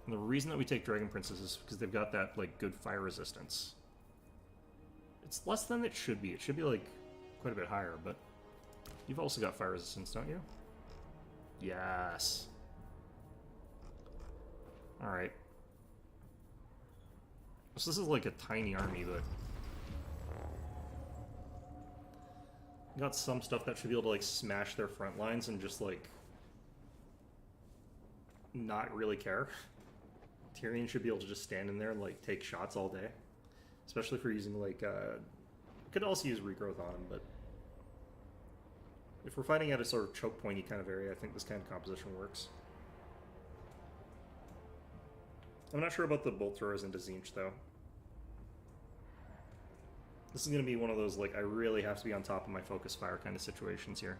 And the reason that we take Dragon Princes is because they've got that, like, good fire resistance. It's less than it should be. It should be, like, quite a bit higher, but you've also got fire resistance, don't you? Yes. Alright. So this is like a tiny army, but got some stuff that should be able to, like, smash their front lines and just, like, not really care. Tyrion should be able to just stand in there and, like, take shots all day. Especially if we're using, like, could also use Regrowth on him, but if we're fighting at a sort of choke pointy kind of area, I think this kind of composition works. I'm not sure about the bolt throwers into Tzeentch, though. This is going to be one of those, like, I really have to be on top of my focus fire kind of situations here.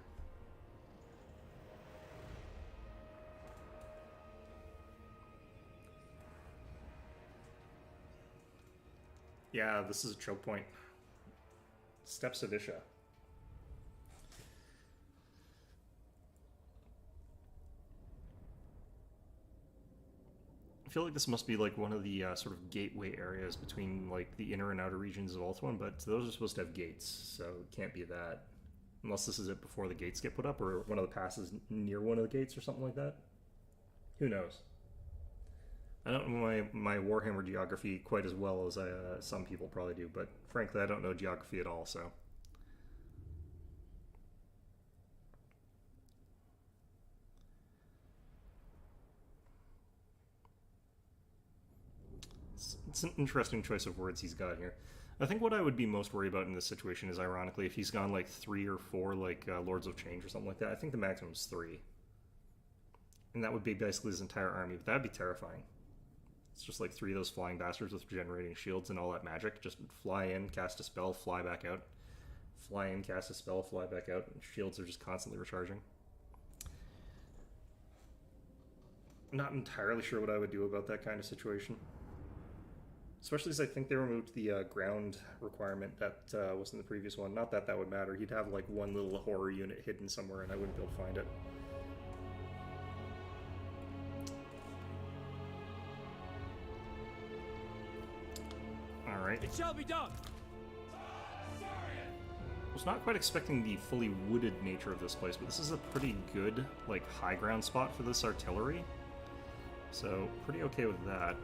Yeah, this is a choke point. Steps of Isha. I feel like this must be like one of the sort of gateway areas between like the inner and outer regions of Ulthuan, but those are supposed to have gates, so it can't be that. Unless this is it before the gates get put up, or one of the passes near one of the gates, or something like that. Who knows? I don't know my Warhammer geography quite as well as some people probably do, but frankly, I don't know geography at all, so. It's an interesting choice of words he's got here. I think what I would be most worried about in this situation is, ironically, if he's gone like 3 or 4, like Lords of Change or something like that. I think the maximum is 3. And that would be basically his entire army, but that would be terrifying. It's just like 3 of those flying bastards with regenerating shields and all that magic. Just fly in, cast a spell, fly back out. Fly in, cast a spell, fly back out. And shields are just constantly recharging. I'm not entirely sure what I would do about that kind of situation. Especially as I think they removed the ground requirement that was in the previous one. Not that that would matter. He'd have like one little horror unit hidden somewhere and I wouldn't be able to find it. Alright. It shall be done. I was not quite expecting the fully wooded nature of this place, but this is a pretty good, like, high ground spot for this artillery. So, pretty okay with that.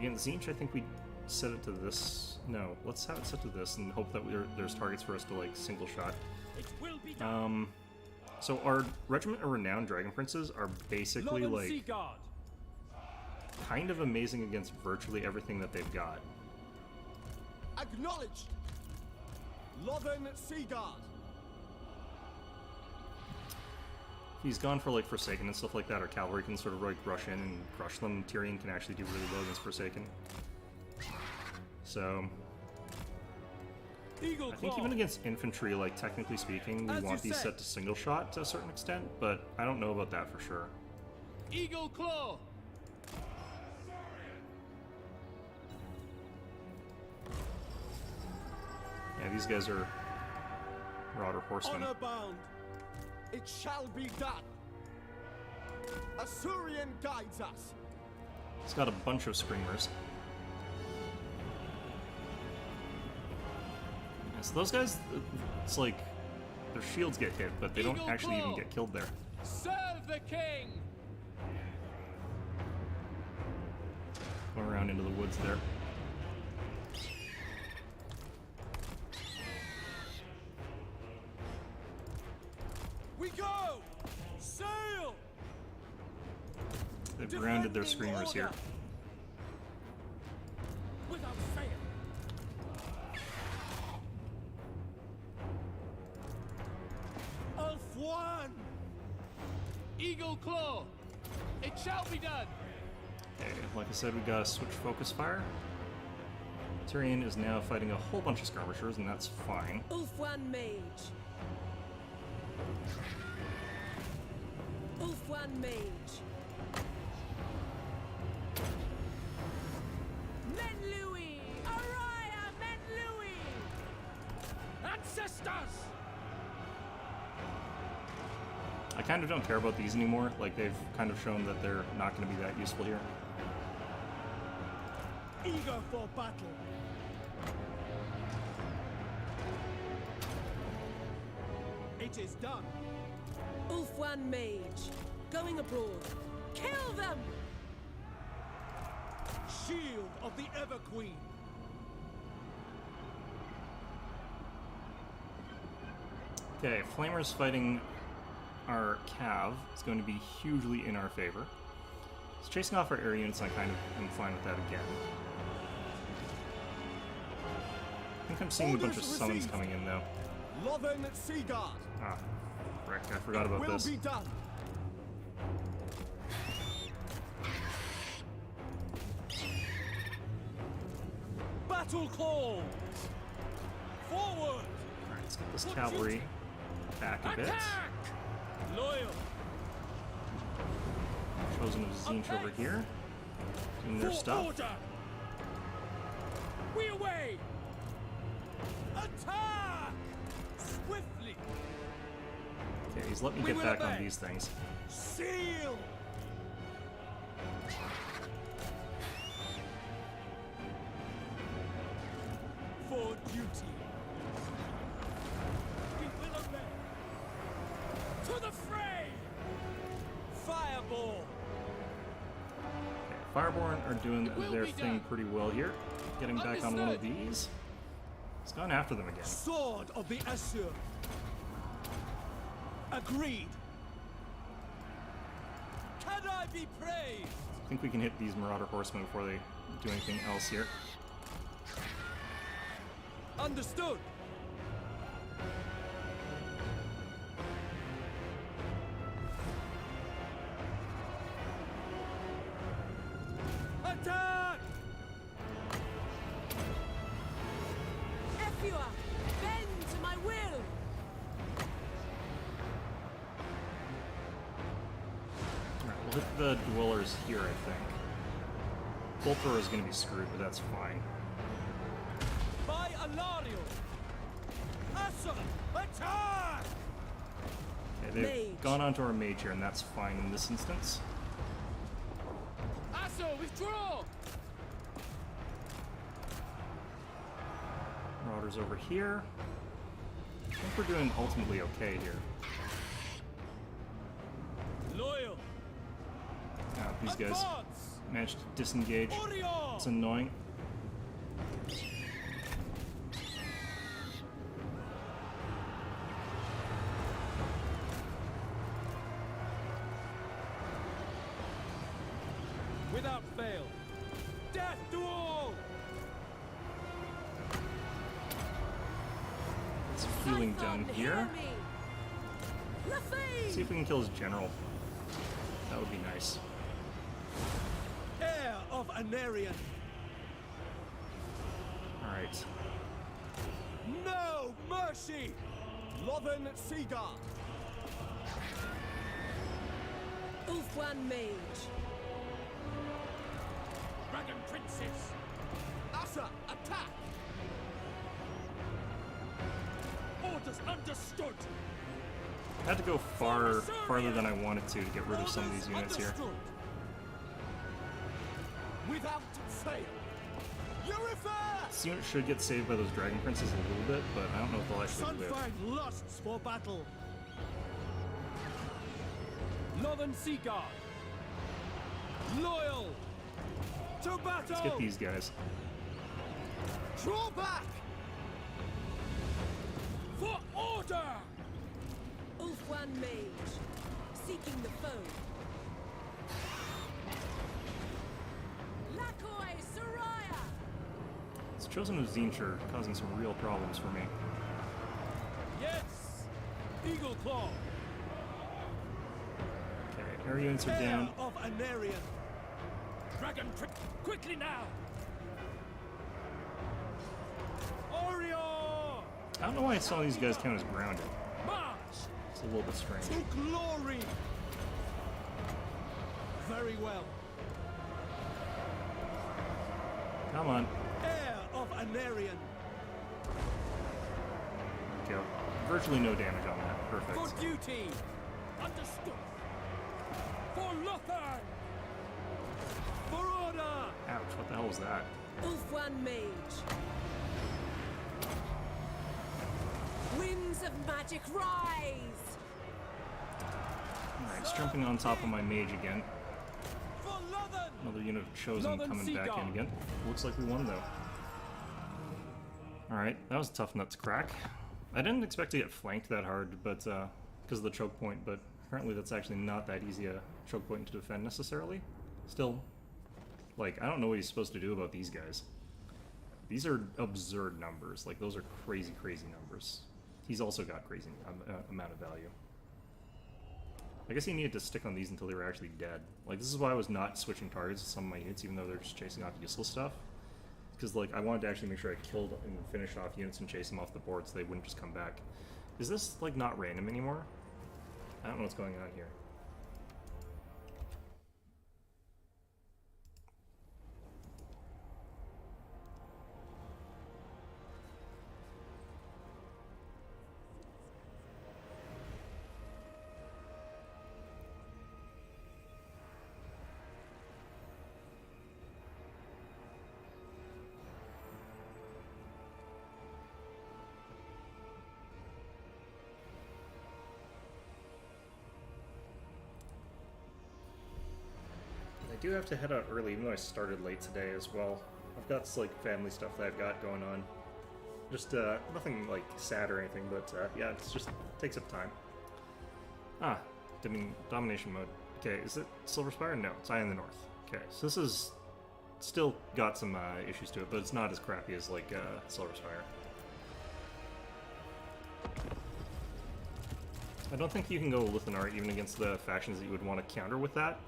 Again, Tzeentch, I think we set it to this. No, let's have it set to this and hope that there's targets for us to, like, single shot. It will be done. So our Regiment of Renowned Dragon Princes are basically, Lothern like, Sea Guard. kind of amazing against virtually everything that they've got. Acknowledged. Lothern Sea Guard. He's gone for like Forsaken and stuff like that, or cavalry can sort of like rush in and crush them. Tyrion can actually do really well against Forsaken. So Eagle I think Claw. even against infantry, like technically speaking, we As want you these say. set to single shot to a certain extent, but I don't know about that for sure. Eagle Claw. Yeah, these guys are Marauder Horsemen. Honor bound. It shall be done. Assyrian guides us. He's got a bunch of Screamers. Yeah, so those guys, it's like their shields get hit, but they don't Eagle actually even Claw. get killed there. Serve the king. Going around into the woods there. We go. Sail. They've grounded their Defending Screamers here. order. Without fail. Ulf one. Eagle Claw. It shall be done. Okay, like I said, we gotta switch focus fire. Tyrion is now fighting a whole bunch of skirmishers, and that's fine. Ulfwan Mage. Ulfwan Mage. Men Louis! Araya Men Louis! Ancestors. I kind of don't care about these anymore. Like, they've kind of shown that they're not going to be that useful here. Eager for battle. It is done. Ulfwan Mage. Going abroad. Kill them! Shield of the Ever Queen. Okay, Flamers fighting our Cav is going to be hugely in our favor. It's chasing off our air units, and I kind of am fine with that again. I think I'm seeing a bunch of Orders summons received. coming in, though. Lothern Sea Guard. Ah, frick, I forgot about Will this. be done. Battle Claw. Forward. Alright, let's get this cavalry back a bit. Attack. Loyal. Chosen of Tzeentch over here. Doing their For stuff. order. We away. Attack! Swiftly. Okay, he's let me We get will back on obey. these things. Seal. For duty. We will obey. Fireborn are doing It will their be thing done. pretty well here. Getting back on one of Understood. these. He's gone after them again. Sword of the Asur. Agreed. Can I be praised? I think we can hit these Marauder Horsemen before they do anything else here. Understood. Attack! Efua, bend to my will. Alright, we'll hit the Dwellers here, I think. Bolt Thrower is going to be screwed, but that's fine. By Alario. Asur, attack! Okay, they've Mage. gone onto our mage here, and that's fine in this instance. Asso, withdraw! Marauders over here. I think we're doing ultimately okay here. Loyal. These guys Advance! managed to disengage. Orion! It's annoying. Without fail. Death to all! It's healing down Typhon, here. hear me. Lafayette! See if we can kill his general. That would be nice. Heir of Anarion. Alright. No mercy! Lothern Seagull. Ulfwan Mage. Dragon Princess! Asa, attack! Orders understood! Had to go farther than I wanted to get rid of some of these units here. Understood. Without fail. Eurifar! This unit should get saved by those Dragon Princes a little bit, but I don't know if they'll actually live. Sunfang lusts for battle. Lothern Seaguard! Loyal! To battle! Let's get these guys. Draw back! For order! Ulfwan Mage. Seeking the foe. Lakoi Soraya! It's chosen Uzincher, causing some real problems for me. Yes! Eagle Claw! Okay, air units are Heir down. of Anarion. Dragon Prince! Quickly now! Orion! I don't know why some of these guys count as grounded. March! It's a little bit strange. To glory! Very well. Come on. Heir of Anarion. Okay, virtually no damage on that. Perfect. For duty! Understood! For Lothar! For order! Ouch, what the hell was that? Ulfwan Mage. Winds of magic rise! Alright, it's jumping on top of my mage again. For Lothern! Another unit of Chosen Northern coming back in Seagull. again. Looks like we won though. Alright, that was a tough nut to crack. I didn't expect to get flanked that hard, but because of the choke point, but apparently that's actually not that easy a choke point to defend necessarily. Still, like, I don't know what he's supposed to do about these guys. These are absurd numbers. Like, those are crazy, crazy numbers. He's also got crazy amount of value. I guess he needed to stick on these until they were actually dead. Like, this is why I was not switching targets to some of my units, even though they're just chasing off useless stuff. Because, like, I wanted to actually make sure I killed and finished off units and chased them off the board so they wouldn't just come back. Is this, like, not random anymore? I don't know what's going on here. do have to head out early, even though I started late today as well. I've got like family stuff that I've got going on. Just nothing like sad or anything, but yeah, it's just takes up time. Ah, domination mode. Okay, is it Silver Spire? No, it's Eye in the North. Okay, so this is still got some issues to it, but it's not as crappy as like Silver Spire. I don't think you can go Lithanar even against the factions that you would want to counter with that,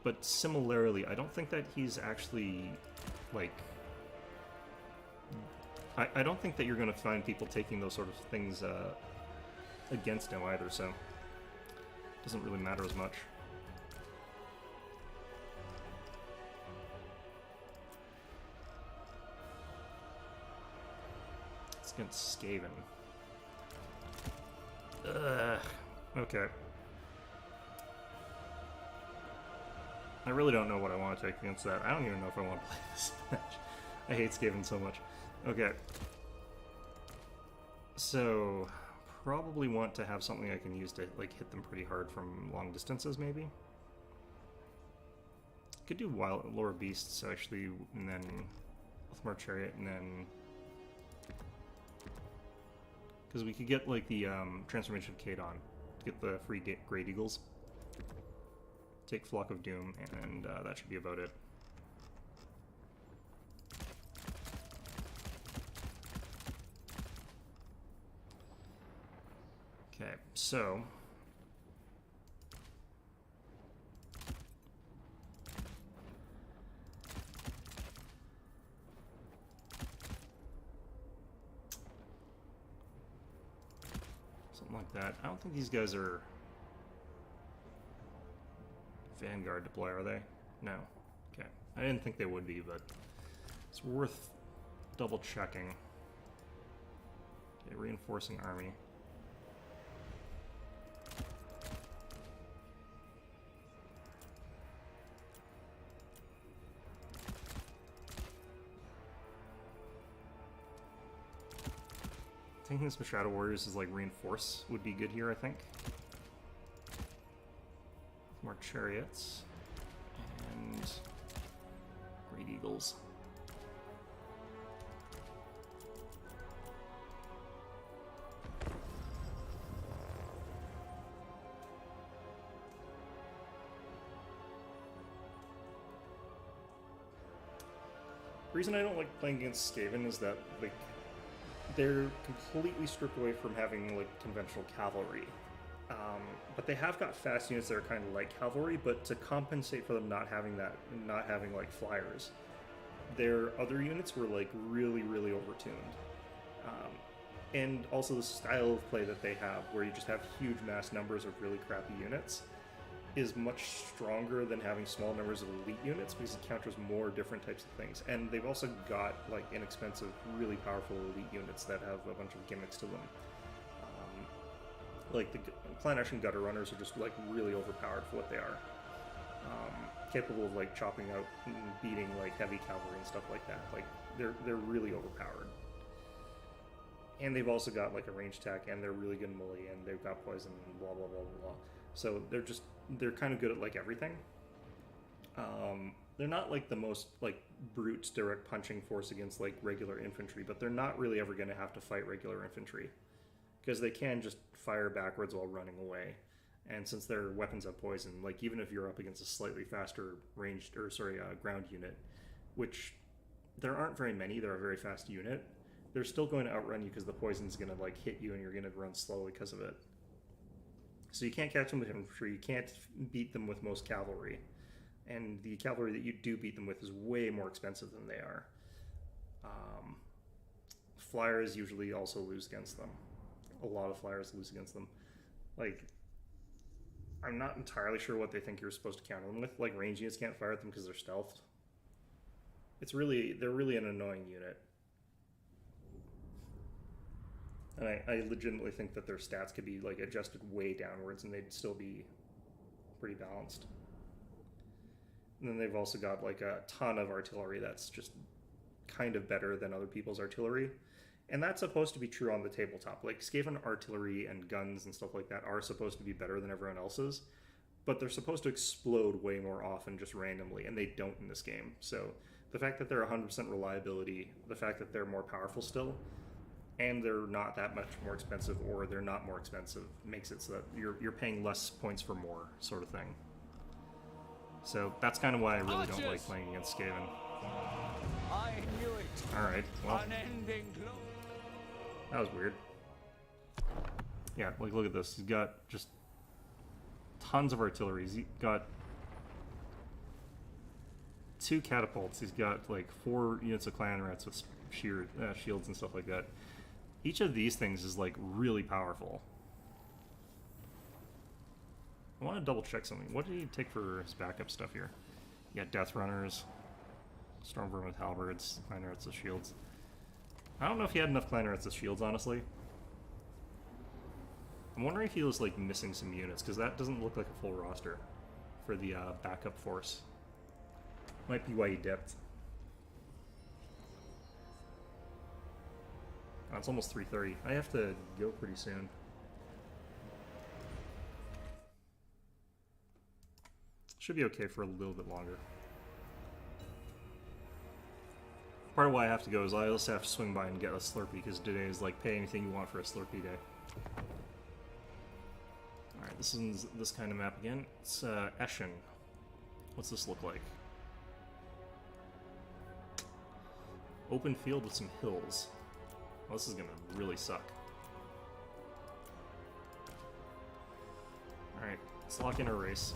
but similarly, I don't think that he's actually, like... I don't think that you're going to find people taking those sort of things against him either, so it doesn't really matter as much. It's against Skaven. Ugh. Okay. I really don't know what I want to take against that. I don't even know if I want to play this match. I hate Skaven so much. Okay. So, probably want to have something I can use to like hit them pretty hard from long distances, maybe. Could do Wild Lower Beasts actually, and then Ulthmar Chariot, and then because we could get like the transformation of Kadon to get the free Great Eagles. Take Flock of Doom, and that should be about it. Okay, so something like that. I don't think these guys are Vanguard deploy, are they? No. Okay. I didn't think they would be, but it's worth double checking. Okay, reinforcing army. Taking this with Shadow Warriors is like reinforce would be good here, I think. More chariots and Great Eagles. The reason I don't like playing against Skaven is that like they're completely stripped away from having like conventional cavalry. But they have got fast units that are kind of like cavalry, but to compensate for them not having that, not having like flyers, their other units were like really, really overtuned. And also the style of play that they have, where you just have huge mass numbers of really crappy units, is much stronger than having small numbers of elite units because it counters more different types of things. And they've also got like inexpensive, really powerful elite units that have a bunch of gimmicks to them. Like the Clan Action Gutter Runners are just like really overpowered for what they are. Capable of like chopping out and beating like heavy cavalry and stuff like that. Like they're really overpowered. And they've also got like a range attack, and they're really good in melee, and they've got poison and blah blah blah blah blah. So they're kind of good at like everything. They're not like the most like brute direct punching force against like regular infantry, but they're not really ever going to have to fight regular infantry because they can just fire backwards while running away. And since their weapons have poison, like even if you're up against a slightly faster ranged ground unit, which there aren't very many, they're a very fast unit, they're still going to outrun you because the poison's going to like hit you and you're going to run slowly because of it. So you can't catch them with infantry, you can't beat them with most cavalry. And the cavalry that you do beat them with is way more expensive than they are. Flyers usually also lose against them. A lot of flyers lose against them. Like, I'm not entirely sure what they think you're supposed to counter them with. Like, range units can't fire at them because they're stealthed. They're really an annoying unit. And I legitimately think that their stats could be like adjusted way downwards and they'd still be pretty balanced. And then they've also got like a ton of artillery that's just kind of better than other people's artillery. And that's supposed to be true on the tabletop. Like Skaven artillery and guns and stuff like that are supposed to be better than everyone else's. but they're supposed to explode way more often just randomly, and they don't in this game. So the fact that they're 100% reliability, the fact that they're more powerful still, and they're not that much more expensive, or they're not more expensive, makes it so that you're paying less points for more, sort of thing. So that's kind of why I really don't like playing against Skaven. I knew it. Alright, well, Unending glory. that was weird. Yeah, like, look at this. He's got just tons of artillery. He's got 2 catapults. He's got, like, 4 units of clan rats with shields and stuff like that. Each of these things is, like, really powerful. I want to double check something. What did he take for his backup stuff here? Yeah, Death Runners, Stormvermin with halberds, clan rats with shields. I don't know if he had enough clan rats with shields, honestly. I'm wondering if he was, like, missing some units, because that doesn't look like a full roster for the backup force. Might be why he dipped. Oh, it's almost 3:30. I have to go pretty soon. Should be okay for a little bit longer. Part of why I have to go is I also have to swing by and get a Slurpee, because today is like pay anything you want for a Slurpee day. Alright, this is this kind of map again. It's Eschen. What's this look like? Open field with some hills. Well, this is gonna really suck. Alright, let's lock in a race.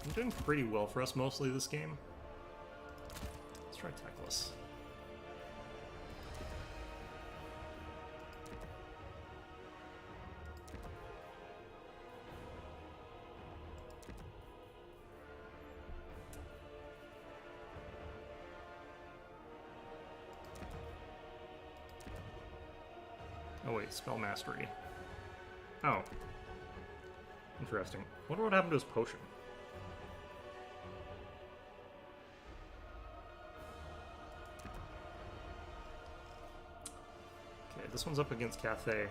I'm doing pretty well for us mostly this game. Let's try Teclis. Oh wait, spell mastery. Oh. Interesting. Wonder what happened to his potion. Okay, this one's up against Cathay.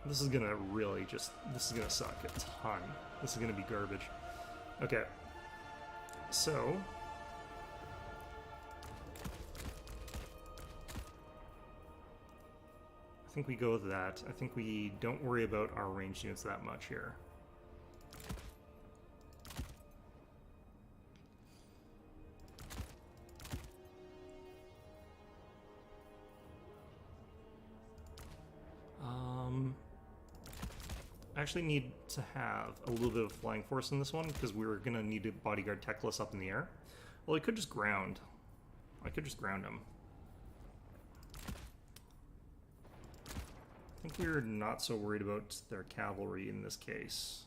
This is gonna really just... this is gonna suck a ton. This is gonna be garbage. Okay. So... I think we go with that. I think we don't worry about our ranged units that much here. I actually need to have a little bit of flying force in this one because we're going to need to bodyguard Teclis up in the air. Well, I could just ground. I could just ground him. I think we're not so worried about their cavalry in this case.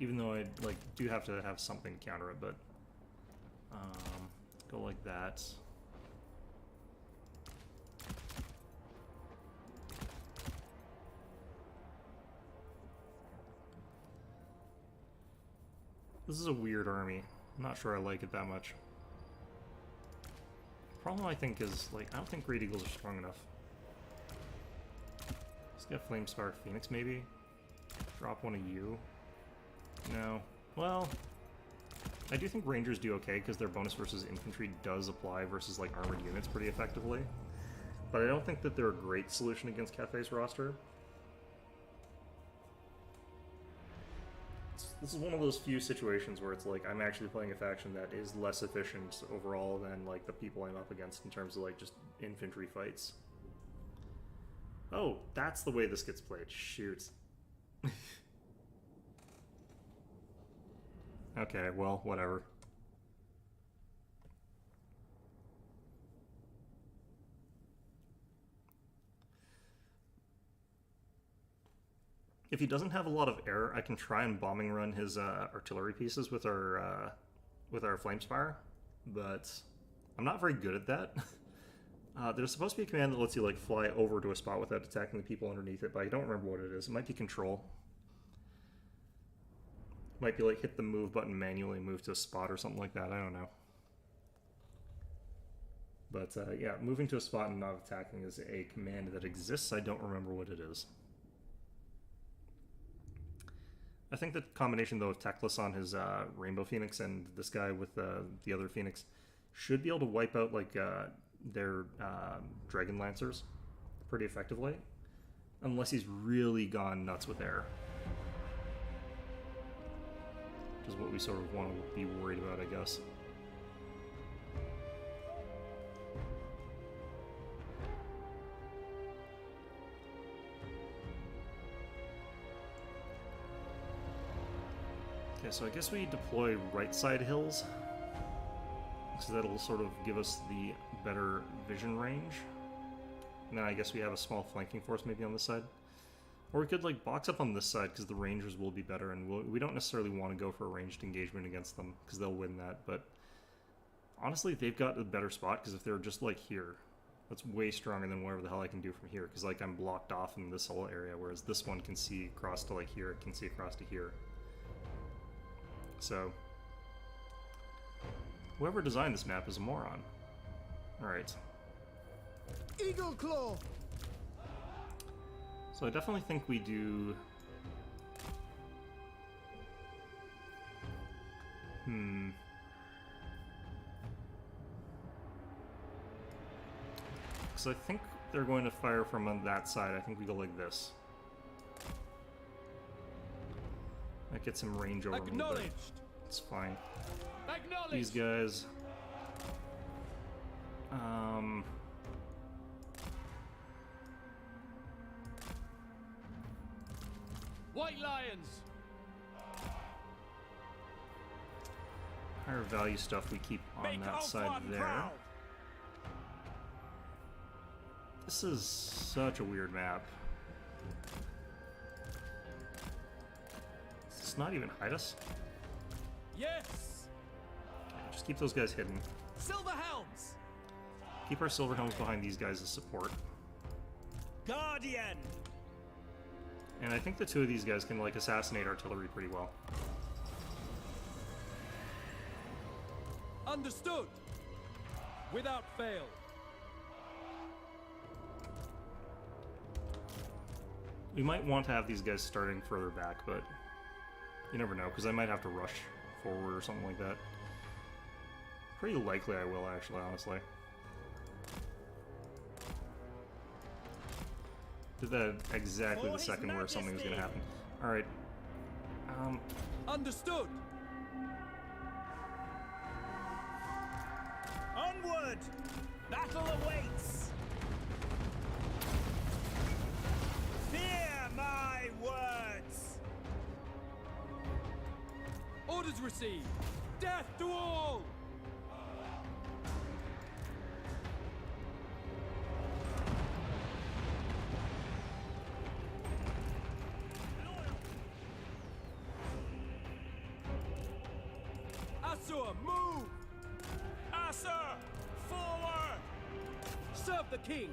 Even though I do have to have something to counter it, but go like that. This is a weird army. I'm not sure I like it that much. Problem I think is, like, I don't think Great Eagles are strong enough. Let's get Flamespire Phoenix, maybe? Drop one of you. No. Well, I do think Rangers do okay, because their bonus versus infantry does apply versus, like, armored units pretty effectively. But I don't think that they're a great solution against Cathay's roster. This is one of those few situations where it's like I'm actually playing a faction that is less efficient overall than like the people I'm up against in terms of like just infantry fights. Oh, that's the way this gets played. Shoot. Okay, well, whatever. If he doesn't have a lot of air, I can try and bombing run his artillery pieces with our Flamespire, but I'm not very good at that. There's supposed to be a command that lets you like fly over to a spot without attacking the people underneath it, but I don't remember what it is. It might be control. Might be like hit the move button manually, move to a spot or something like that. I don't know. But yeah, moving to a spot and not attacking is a command that exists. I don't remember what it is. I think the combination, though, of Teclis on his Rainbow Phoenix and this guy with the other Phoenix should be able to wipe out like their Dragon Lancers pretty effectively, unless he's really gone nuts with air, which is what we sort of want to be worried about, I guess. Okay, so I guess we deploy right side hills, so that'll sort of give us the better vision range. And then I guess we have a small flanking force maybe on this side. Or we could like box up on this side because the rangers will be better, and we don't necessarily want to go for a ranged engagement against them because they'll win that. But honestly, they've got a better spot because if they're just like here, that's way stronger than whatever the hell I can do from here, because like I'm blocked off in this whole area, whereas this one can see across to like here, it can see across to here. So whoever designed this map is a moron. Alright. Eagle Claw! So I definitely think we do... So I think they're going to fire from on that side. I think we go like this. That gets some range over me, but it's fine. These guys... White Lions! Higher value stuff we keep on Make that side Ultron there. proud. This is such a weird map. It's not even hide us. Yes! Just keep those guys hidden. Silver Helms! Keep our silver helms behind these guys as support. Guardian! And I think the two of these guys can like assassinate artillery pretty well. Understood! Without fail. We might want to have these guys starting further back, but you never know, because I might have to rush forward or something like that. Pretty likely I will, actually, honestly. Did that exactly the second where something was going to happen. Alright. Understood! Onward! Battle awaits! Fear my words! Orders received! Death to all! Asur, move! Asur, forward! Serve the king!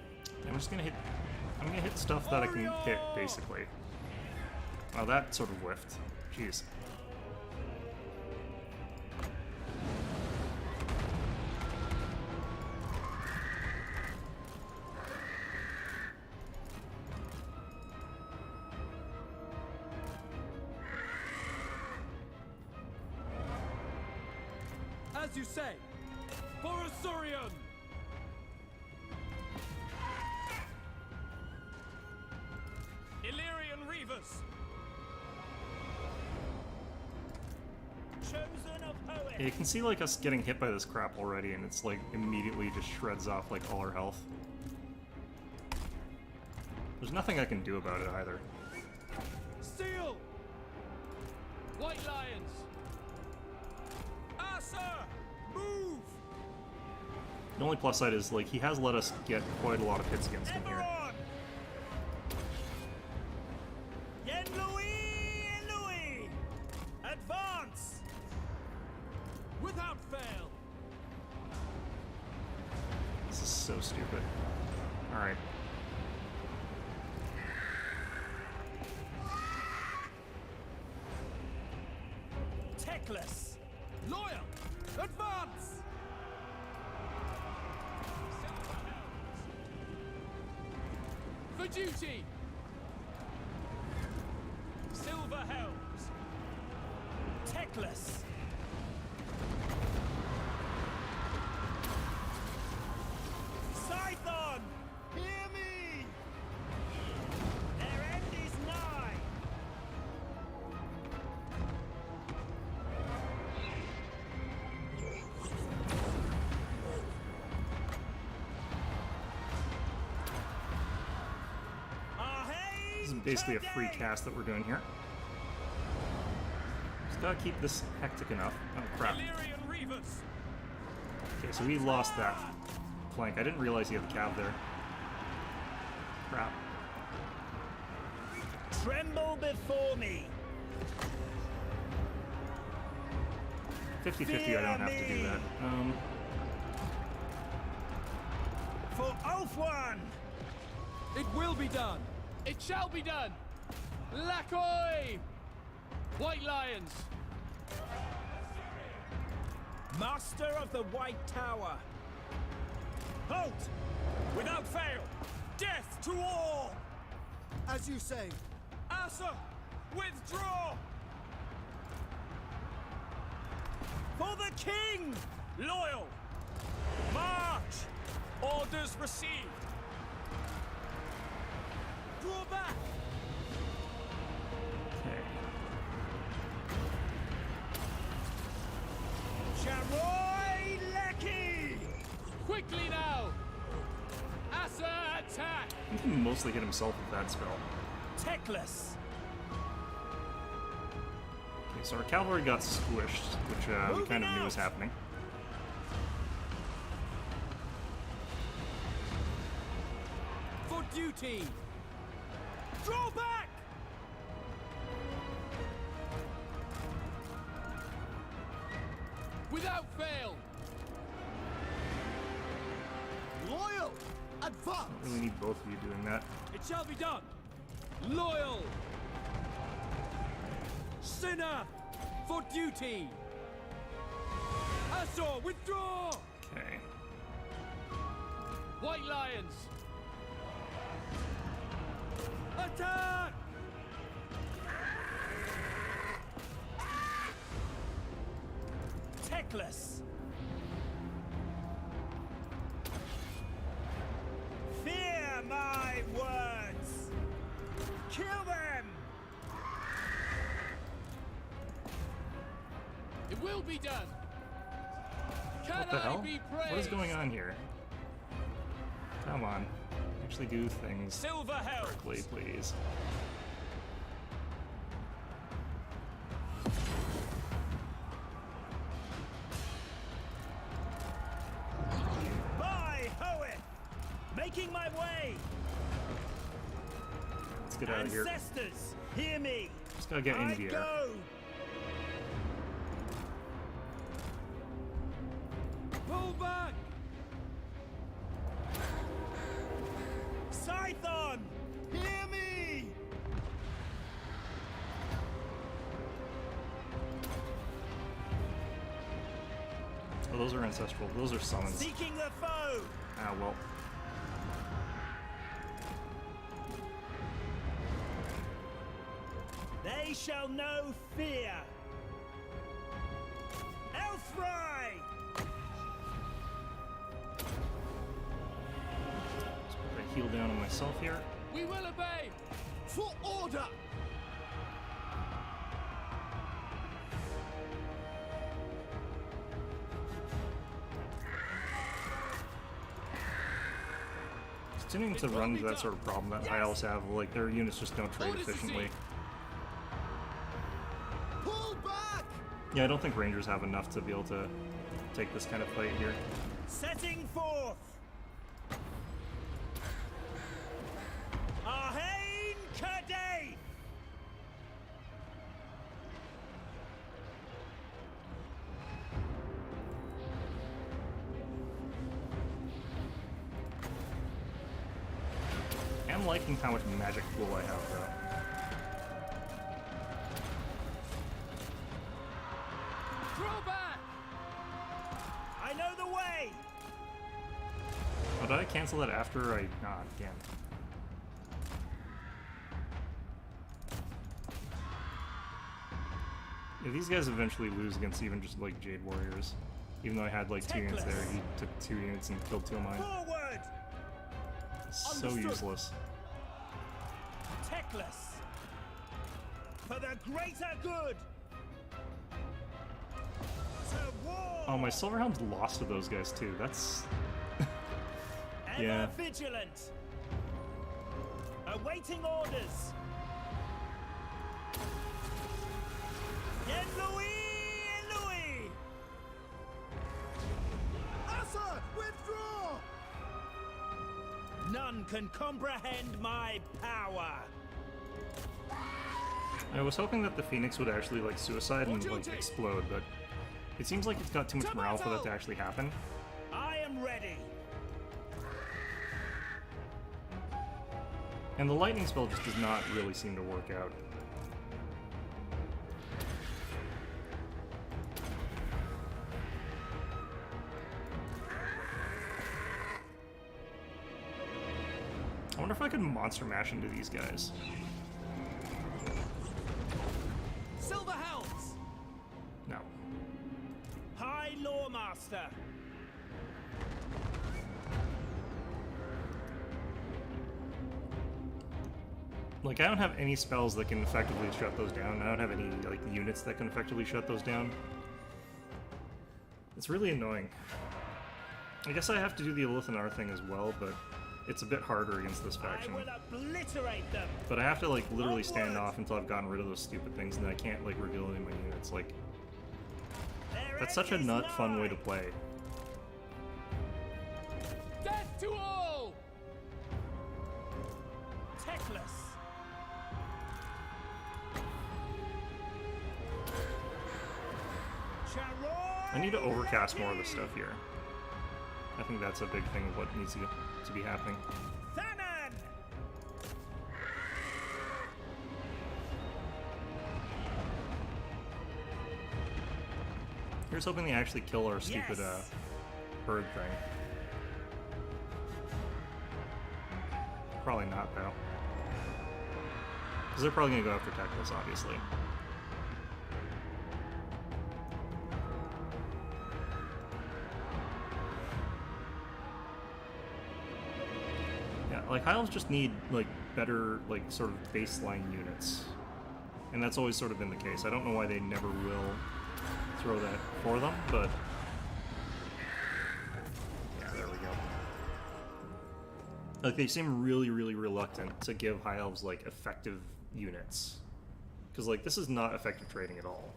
I'm just gonna hit... I'm gonna hit stuff that I can hit, basically. Well, that sort of whiffed. Jeez. As you say, for Asurion! Illyrian Reavers! Chosen of poets! Yeah, you can see like us getting hit by this crap already, and it's like immediately just shreds off like all our health. There's nothing I can do about it either. Steel! White Lions! Asur, move! The only plus side is like he has let us get quite a lot of hits against him Ever here. on! Yen Louis, Louis! Advance! Without fail! This is so stupid. Alright. Teclis! Loyal! Advance! For duty! Silver Helms! Teclis! Scython! Hear me! Their end is nigh! This is basically a free cast that we're doing here. Just gotta keep this hectic enough. Oh crap. Illyrian Reavers! Okay, so we lost that flank. I didn't realize he had the cav there. Crap. Tremble before me! 50-50, I don't have to do that. For Ulfwan! It will be done. It shall be done. Lakoi! White Lions! Master of the White Tower! Halt! Without fail! Death to all! As you say. Asa! Withdraw! For the king! Loyal! March! Orders received! Draw back! Okay. Charoy Lecky! Quickly now! Asa attack! He can mostly hit himself with that spell. Teclis! Okay, so our cavalry got squished, which we kind of knew was happening. For duty! Draw back! Without fail! Loyal! I Advance! don't really need both of you doing that. It shall be done! Loyal! Sinner! For duty! Asor, withdraw! Okay. White Lions! Attack! Teclis! Fear my words! Kill them! It will be done! Can What the I hell? be praised? What is going on here? Come on. Actually do things Silver Helm! correctly, please. By Hoeth! Making my way! Let's get out of here. Ancestors, hear me! Just gotta get I in here. go! Pull back! Scython! Hear me! Oh, those are ancestral. Those are summons. Seeking the foe! Ah, well. They shall know fear! Elfry! Let's put that heal down on myself here. We will obey! For order! Continuing to run into that sort of problem that I also have, like their units just don't trade Orders efficiently. received. Pull back! Yeah, I don't think Rangers have enough to be able to take this kind of fight here. Setting forth! Arhain Kadaith! I'm liking how much magic pool I have though. Draw back! I know the way! Oh, did I cancel that after I... Ah, damn. Yeah, these guys eventually lose against even just like Jade Warriors. Even though I had like 2 units there, he took 2 units and killed 2 of mine. Forward! So Understood. useless. Teclis! For the greater good! To war! Oh, my Silverhound's lost to those guys too. That's Ever yeah. vigilant! Awaiting orders! Yen Louis! Asa, withdraw! None can comprehend my power! I was hoping that the Phoenix would actually like suicide and like explode, but it seems like it's got too much morale for that to actually happen. I am ready! And the lightning spell just does not really seem to work out. I wonder if I could monster mash into these guys. Silver Hounds! No. High Lawmaster! Like, I don't have any spells that can effectively shut those down. I don't have any, like, units that can effectively shut those down. It's really annoying. I guess I have to do the Elithanar thing as well, but it's a bit harder against this I faction. will obliterate them! But I have to, like, literally stand off until I've gotten rid of those stupid things, and then I can't, like, reveal any of my units. Like, Their that's such a end is not fun way to nigh. play. Death to all! Teclis! I need to overcast more of this stuff here. I think that's a big thing of what needs to be happening. Thanan! Here's hoping they actually kill our stupid Yes. bird thing. Probably not, though. Because they're probably going to go after Teclis, obviously. Yeah, like, High Elves just need, like, better, like, sort of baseline units. And that's always sort of been the case. I don't know why they never will throw that for them, but... Yeah, there we go. Like, they seem really, really reluctant to give High Elves, like, effective units. Because, like, this is not effective trading at all.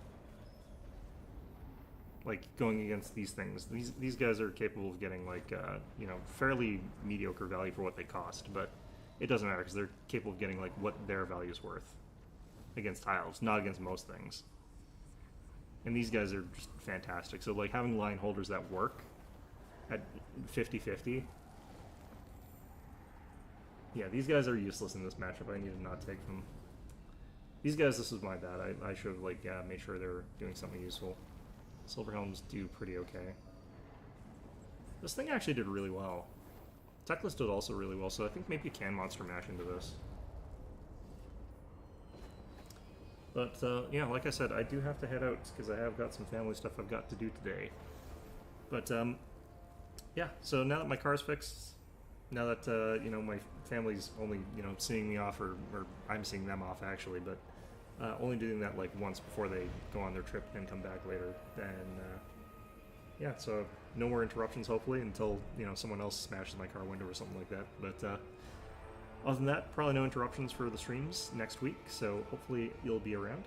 Like, going against these things. These guys are capable of getting, like, you know, fairly mediocre value for what they cost, but it doesn't matter, because they're capable of getting, like, what their value is worth against High Elves, not against most things. And these guys are just fantastic. So, like, having line holders that work at 50-50... Yeah, these guys are useless in this matchup. I need to not take them. These guys, this is my bad. I should have, like, made sure they were doing something useful. Silverhelms do pretty okay. This thing actually did really well. Teclis did also really well, so I think maybe you can monster mash into this. But, yeah, like I said, I do have to head out, because I have got some family stuff I've got to do today. But, yeah, so now that my car's fixed, now that, you know, my family's only, you know, seeing me off, or I'm seeing them off, actually, but only doing that, like, once before they go on their trip and come back later, and, yeah, so no more interruptions, hopefully, until, you know, someone else smashes my car window or something like that. But, other than that, probably no interruptions for the streams next week, so hopefully you'll be around.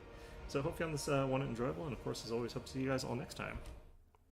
So hope you found this one enjoyable, and of course, as always, hope to see you guys all next time.